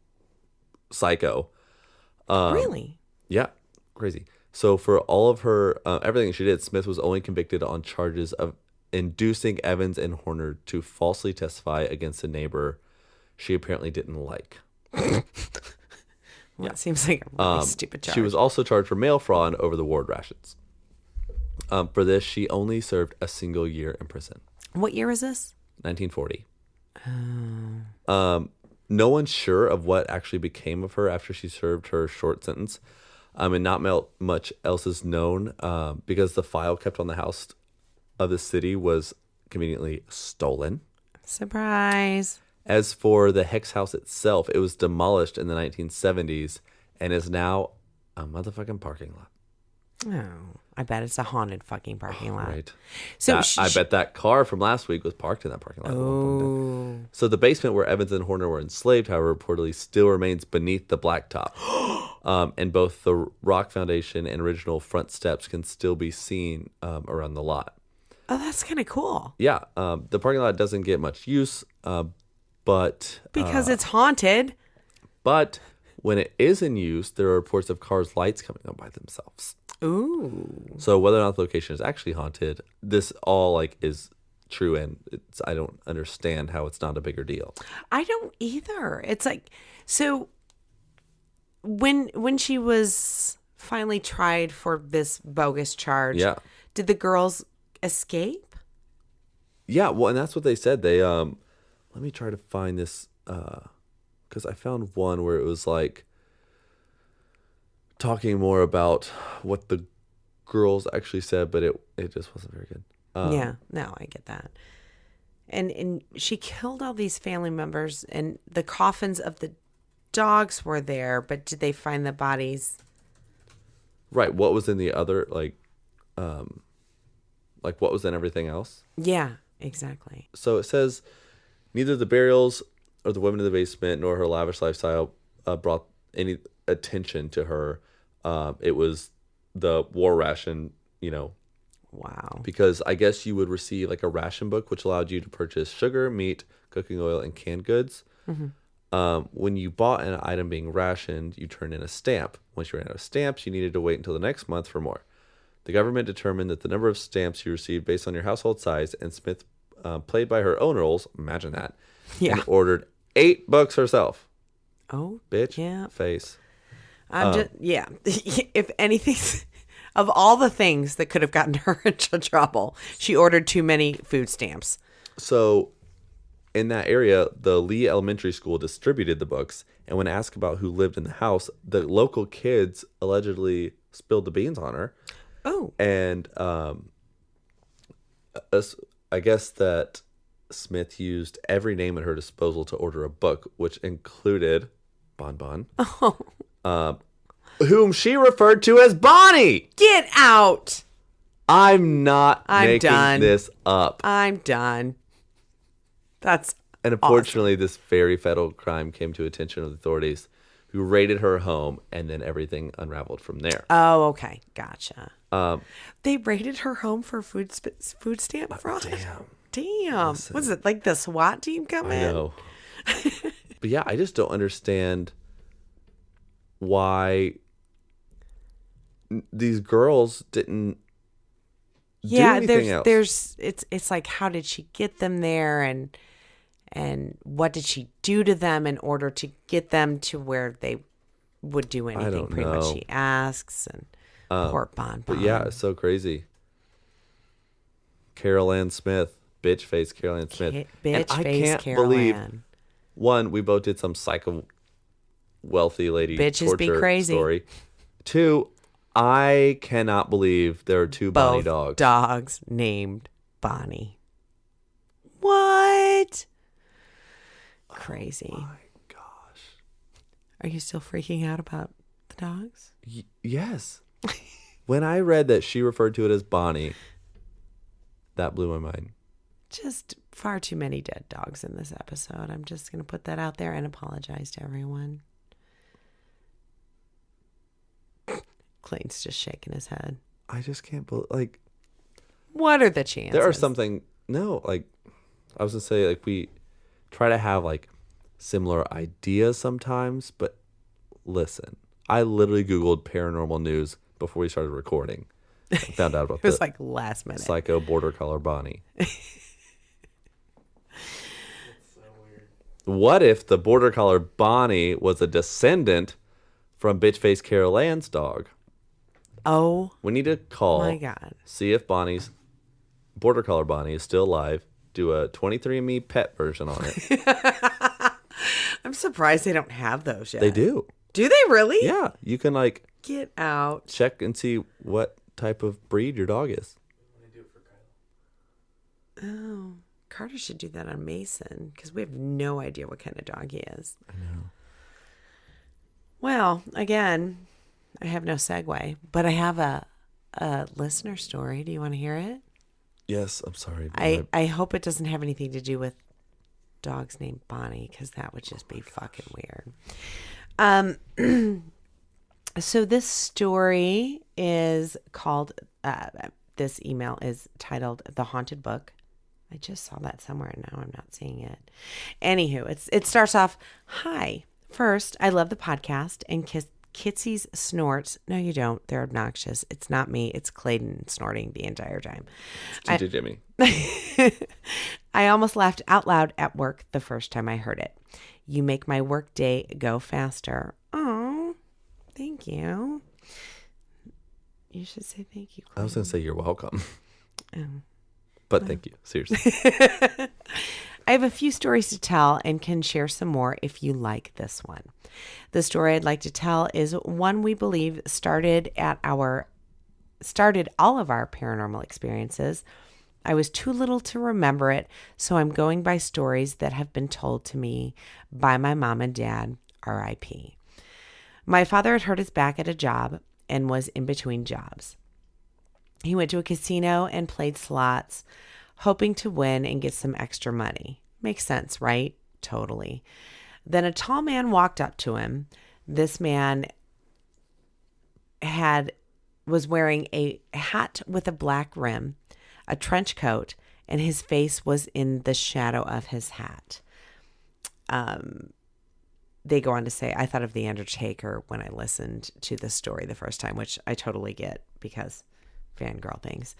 S3: psycho.
S2: Really?
S3: Yeah, crazy. So for all of her, everything she did, Smith was only convicted on charges of inducing Evans and Horner to falsely testify against a neighbor she apparently didn't like.
S2: Well, it seems like a really stupid charge.
S3: She was also charged for mail fraud over the ward rations. For this, she only served a single year in prison.
S2: What year is this?
S3: 1940. No one's sure of what actually became of her after she served her short sentence. And not much else is known because the file kept on the house of the city was conveniently stolen.
S2: Surprise.
S3: As for the Hex house itself, it was demolished in the 1970s and is now a motherfucking parking lot.
S2: Oh, I bet it's a haunted fucking parking lot.
S3: Right.
S2: So
S3: I bet that car from last week was parked in that parking lot.
S2: Oh.
S3: So the basement where Evans and Horner were enslaved, however, reportedly still remains beneath the blacktop. And both the rock foundation and original front steps can still be seen around the lot.
S2: Oh, that's kind of cool.
S3: Yeah. The parking lot doesn't get much use, but...
S2: Because it's haunted.
S3: But when it is in use, there are reports of cars' lights coming on by themselves.
S2: Ooh.
S3: So whether or not the location is actually haunted, this all like is true, and I don't understand how it's not a bigger deal.
S2: I don't either. It's like, so when she was finally tried for this bogus charge,
S3: Yeah.
S2: did the girls escape?
S3: Yeah, well, and that's what they said. They let me try to find this because I found one where it was like talking more about what the girls actually said, but it just wasn't very good.
S2: Yeah, no, I get that. And she killed all these family members, and the coffins of the dogs were there, but did they find the bodies?
S3: Right. What was in the other like what was in everything else?
S2: Yeah, exactly.
S3: So it says neither the burials or the women in the basement nor her lavish lifestyle brought any attention to her. It was the war ration,
S2: Wow.
S3: because I guess you would receive like a ration book, which allowed you to purchase sugar, meat, cooking oil, and canned goods. When you bought an item being rationed, you turned in a stamp. Once you ran out of stamps, you needed to wait until the next month for more. The government determined that the number of stamps you received based on your household size, and Smith played by her own rules, imagine that,
S2: Yeah.
S3: and ordered 8 books herself.
S2: Oh,
S3: Bitch
S2: yeah.
S3: face.
S2: I'm just, yeah. If anything, of all the things that could have gotten her into trouble, she ordered too many food stamps.
S3: So in that area, the Lee Elementary School distributed the books, and when asked about who lived in the house, the local kids allegedly spilled the beans on her.
S2: Oh.
S3: And I guess that Smith used every name at her disposal to order a book, which included Bon Bon, whom she referred to as Bonnie.
S2: Get out.
S3: I'm not
S2: I'm
S3: making
S2: done.
S3: this up.
S2: I'm done. That's
S3: And unfortunately, this very fatal crime came to attention of the authorities, who raided her home, and then everything unraveled from there.
S2: Oh, okay. Gotcha. They raided her home for food stamp fraud? Damn.
S3: Listen.
S2: Was it like the SWAT team come
S3: I
S2: in?
S3: know. But yeah, I just don't understand why these girls didn't do anything else.
S2: It's like, how did she get them there, and what did she do to them in order to get them to where they would do anything?
S3: don't
S2: Pretty much,
S3: know.
S2: she asks, and poor Bon Bon.
S3: But yeah, it's so crazy. Carol Ann Smith, bitch face Carol Ann Smith.
S2: Bitch
S3: And I
S2: face
S3: can't
S2: Carol
S3: believe,
S2: Ann.
S3: one, we both did some psycho wealthy lady
S2: Bitches be
S3: torture
S2: crazy.
S3: story. 2, I cannot believe there are 2 Bonnie
S2: Both
S3: dogs.
S2: dogs named Bonnie. What? Crazy.
S3: Oh my gosh.
S2: Are you still freaking out about the dogs?
S3: Yes. When I read that she referred to it as Bonnie, that blew my mind.
S2: Just far too many dead dogs in this episode. I'm just going to put that out there and apologize to everyone. Clayton's just shaking his head.
S3: I just can't believe,
S2: What are the chances?
S3: there are something, no, I was going to say, we try to have, similar ideas sometimes, but listen, I literally Googled paranormal news before we started recording. I found out about
S2: It was
S3: the
S2: last minute.
S3: Psycho border collar Bonnie.
S1: That's so weird.
S3: What if the border collar Bonnie was a descendant from bitch face Carol Ann's dog?
S2: Oh
S3: We need to call,
S2: my God.
S3: see if Bonnie's border collar Bonnie is still alive, do a 23andMe pet version on it.
S2: I'm surprised they don't have those yet.
S3: They do.
S2: Do they really?
S3: Yeah. You can
S2: Get out.
S3: check and see what type of breed your dog is.
S1: They do it for Kyla.
S2: Oh, Carter should do that on Mason because we have no idea what kind of dog he is.
S3: I know.
S2: Well, again, I have no segue, but I have a listener story. Do you want to hear it?
S3: Yes, I'm sorry. but
S2: I hope it doesn't have anything to do with dogs named Bonnie because that would just be fucking weird. So this story is called, this email is titled The Haunted Book. I just saw that somewhere and now I'm not seeing it. Anywho, it starts off, "Hi, First, I love the podcast and Kitsie's snorts. No, you don't. They're obnoxious. It's not me. It's Clayton snorting the entire time.
S3: Ginger Jimmy.
S2: I almost laughed out loud at work the first time I heard it. You make my work day go faster. Oh, thank you. You should say thank you, Clayton.
S3: I was going to say you're welcome.
S2: Oh.
S3: But thank you. Seriously.
S2: I have a few stories to tell and can share some more if you like this one. The story I'd like to tell is one we believe started all of our paranormal experiences. I was too little to remember it, so I'm going by stories that have been told to me by my mom and dad, R.I.P. My father had hurt his back at a job and was in between jobs. He went to a casino and played slots, hoping to win and get some extra money. Makes sense, right? Totally. Then a tall man walked up to him. This man was wearing a hat with a black rim, a trench coat, and his face was in the shadow of his hat. They go on to say, I thought of The Undertaker when I listened to this story the first time, which I totally get because fangirl things.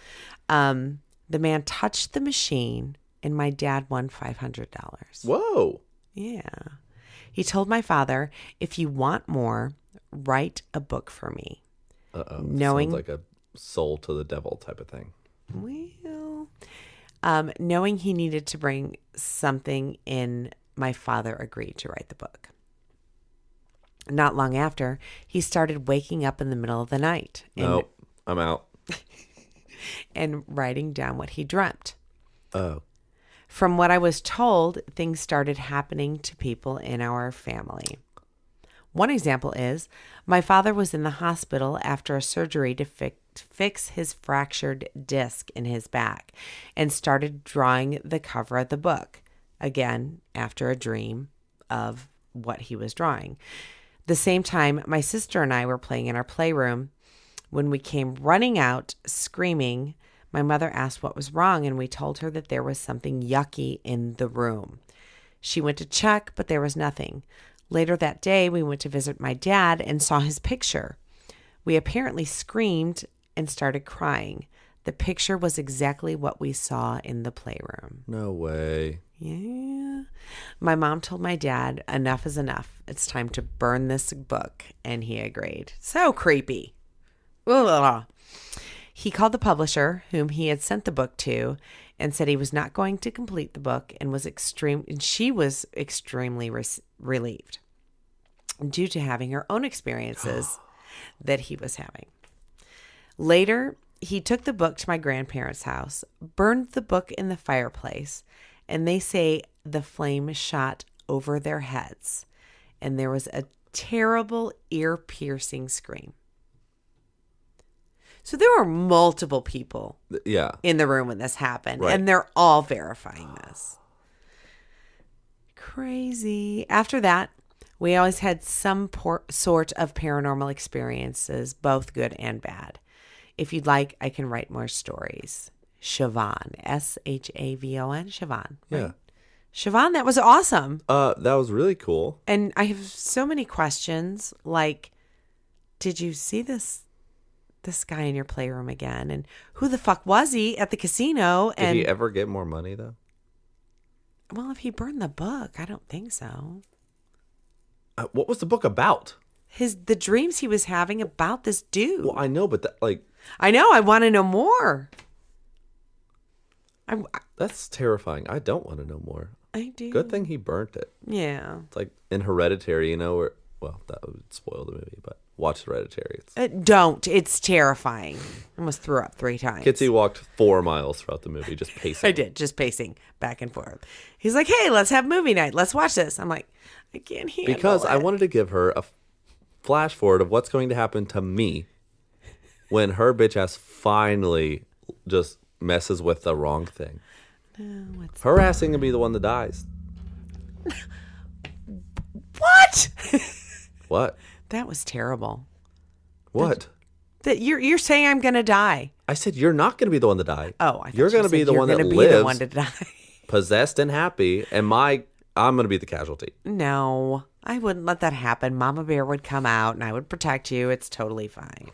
S2: The man touched the machine and my dad won $500.
S3: Whoa.
S2: Yeah. He told my father, if you want more, write a book for me.
S3: Uh-oh.
S2: Knowing,
S3: sounds like a soul to the devil type of thing.
S2: Well, knowing he needed to bring something in, my father agreed to write the book. Not long after, he started waking up in the middle of the night.
S3: Nope, I'm out.
S2: And writing down what he dreamt.
S3: Oh.
S2: From what I was told, things started happening to people in our family. One example is my father was in the hospital after a surgery to fix his fractured disc in his back and started drawing the cover of the book, again, after a dream of what he was drawing. The same time, my sister and I were playing in our playroom. When we came running out, screaming, my mother asked what was wrong, and we told her that there was something yucky in the room. She went to check, but there was nothing. Later that day, we went to visit my dad and saw his picture. We apparently screamed and started crying. The picture was exactly what we saw in the playroom.
S3: No way.
S2: Yeah. My mom told my dad, enough is enough. It's time to burn this book, and he agreed. So creepy. Ugh. He called the publisher, whom he had sent the book to, and said he was not going to complete the book, and she was extremely relieved due to having her own experiences that he was having. Later, he took the book to my grandparents' house, burned the book in the fireplace, and they say the flame shot over their heads, and there was a terrible ear-piercing scream. So there were multiple people in the room when this happened,
S3: right.
S2: And they're all verifying this. Crazy. After that, we always had some sort of paranormal experiences, both good and bad. If you'd like, I can write more stories. Siobhan, Shavon, Siobhan. Right?
S3: Yeah.
S2: Siobhan, that was awesome.
S3: That was really cool.
S2: And I have so many questions, like, did you see this guy in your playroom again? And who the fuck was he at the casino?
S3: Did he ever get more money, though?
S2: Well, if he burned the book, I don't think so.
S3: What was the book about?
S2: The dreams he was having about this dude.
S3: Well, I know, but
S2: I know. I want to know more.
S3: That's terrifying. I don't want to know more.
S2: I do.
S3: Good thing he burnt it.
S2: Yeah.
S3: It's like in Hereditary, where, well, that would spoil the movie, but watch Hereditary.
S2: Don't. It's terrifying. I almost threw up 3 times.
S3: Kitsie walked 4 miles throughout the movie, just pacing.
S2: I did, just pacing back and forth. He's like, hey, let's have movie night. Let's watch this. I'm like, I can't handle
S3: Because
S2: it.
S3: I wanted to give her a flash forward of what's going to happen to me when her bitch ass finally just messes with the wrong thing. Her ass ain't gonna be the one that dies.
S2: What?
S3: What?
S2: That was terrible.
S3: What?
S2: That you're saying I'm gonna die.
S3: I said you're not gonna be the one to die.
S2: Oh, I thought
S3: you're gonna be the one that
S2: be
S3: lives,
S2: the one to die.
S3: possessed and happy, and my I'm going to be the casualty.
S2: No, I wouldn't let that happen. Mama Bear would come out and I would protect you. It's totally fine.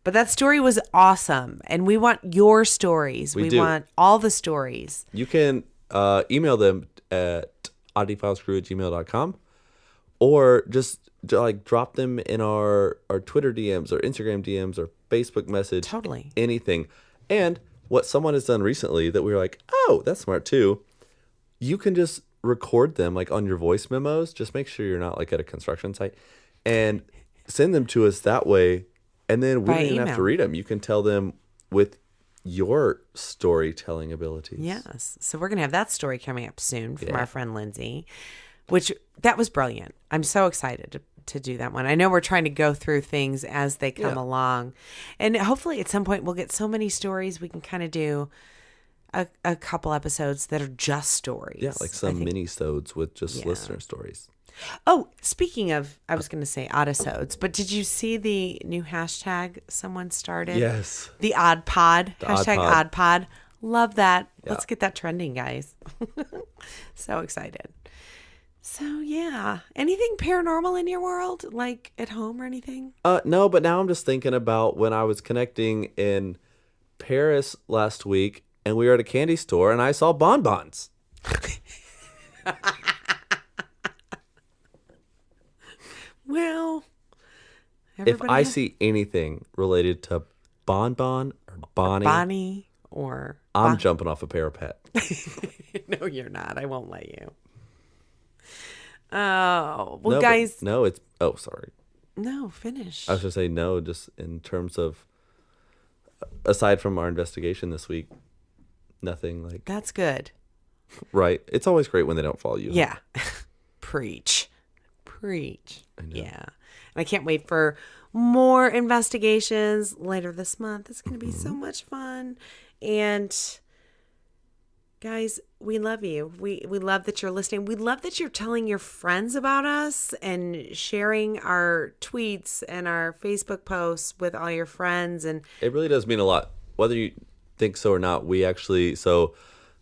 S2: But that story was awesome. And we want your stories. We
S3: do.
S2: want all the stories.
S3: You can email them at oddityfilescrew@gmail.com or just like drop them in our Twitter DMs or Instagram DMs or Facebook message.
S2: Totally.
S3: Anything. And what someone has done recently that we were like, oh, that's smart too. You can just record them like on your voice memos. Just make sure you're not like at a construction site and send them to us that way. And then we
S2: By
S3: don't even
S2: email.
S3: have to read them. You can tell them with your storytelling abilities.
S2: Yes. So we're going to have that story coming up soon from
S3: Yeah.
S2: our friend Lindsay, which that was brilliant. I'm so excited to do that one. I know we're trying to go through things as they come along. And hopefully at some point we'll get so many stories we can kind of do a couple episodes that are just stories.
S3: Yeah, like some mini-sodes with just listener stories.
S2: Oh, speaking of, I was going to say oddisodes, but did you see the new hashtag someone started?
S3: Yes.
S2: The Odd Pod. Hashtag
S3: Odd
S2: Odd Pod. Love that.
S3: Yeah.
S2: Let's get that trending, guys. So excited. So, yeah. Anything paranormal in your world? Like at home or anything?
S3: No, but now I'm just thinking about when I was connecting in Paris last week and we were at a candy store and I saw bonbons.
S2: Well,
S3: If I see anything related to Bonbon or
S2: Bonnie or
S3: I'm jumping off a parapet.
S2: No, you're not. I won't let you. Oh, well,
S3: No,
S2: guys.
S3: No, it's... Oh, sorry.
S2: No, finish.
S3: I was going to say no, just in terms of... Aside from our investigation this week, nothing like...
S2: That's good.
S3: Right. It's always great when they don't follow you.
S2: Yeah. Preach.
S3: I know.
S2: Yeah. And I can't wait for more investigations later this month. It's going to be so much fun. And guys, we love you. We love that you're listening. We love that you're telling your friends about us and sharing our tweets and our Facebook posts with all your friends. And
S3: It really does mean a lot. Whether you think so or not, we actually... So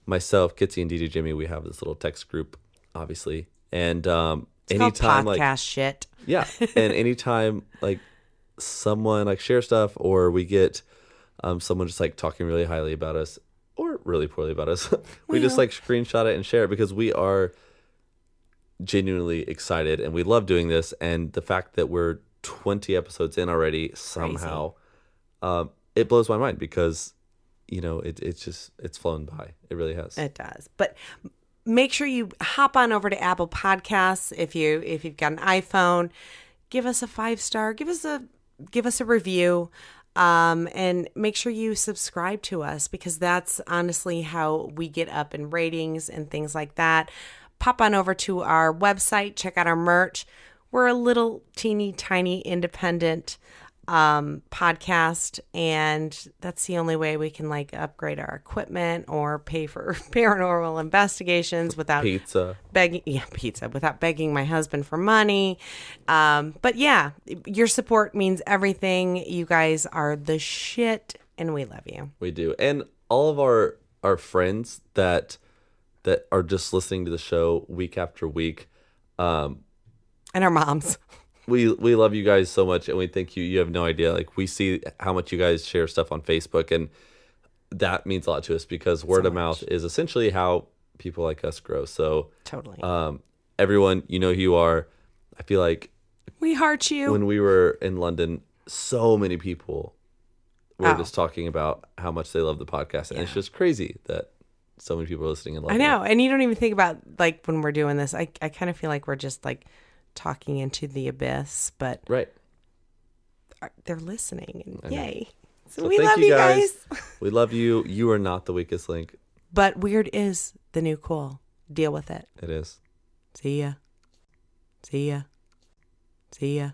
S3: myself, Kitsie, and DJ Jimmy, we have this little text group, obviously. And
S2: it's
S3: anytime
S2: called podcast
S3: like...
S2: shit.
S3: Yeah. And anytime like someone like shares stuff or we get someone just like talking really highly about us or really poorly about us, we just like screenshot it and share it because we are genuinely excited and we love doing this. And the fact that we're 20 episodes in already somehow, it blows my mind because, you know, it's flown by. It really has.
S2: It does. But make sure you hop on over to Apple Podcasts if you've got an iPhone. Give us a 5-star. Give us a review, and make sure you subscribe to us because that's honestly how we get up in ratings and things like that. Pop on over to our website. Check out our merch. We're a little teeny tiny independent podcast, and that's the only way we can like upgrade our equipment or pay for paranormal investigations without without begging my husband for money. But yeah, your support means everything. You guys are the shit and we love you.
S3: We do. And all of our friends that are just listening to the show week after week,
S2: and our moms.
S3: We love you guys so much, and we thank you. You have no idea. Like, we see how much you guys share stuff on Facebook, and that means a lot to us because word of mouth is essentially how people like us grow. So
S2: Totally.
S3: Everyone, you know who you are. I feel like
S2: We heart you.
S3: when we were in London, so many people were just talking about how much they love the podcast, and it's just crazy that so many people are listening in London.
S2: I know, and you don't even think about like when we're doing this. I kind of feel like we're just like talking into the abyss, but
S3: Right.
S2: they're listening, and yay!
S3: So
S2: we
S3: thank
S2: love you guys.
S3: We love you. You are not the weakest link.
S2: But weird is the new cool. Deal with it.
S3: It is.
S2: See ya. See ya. See ya.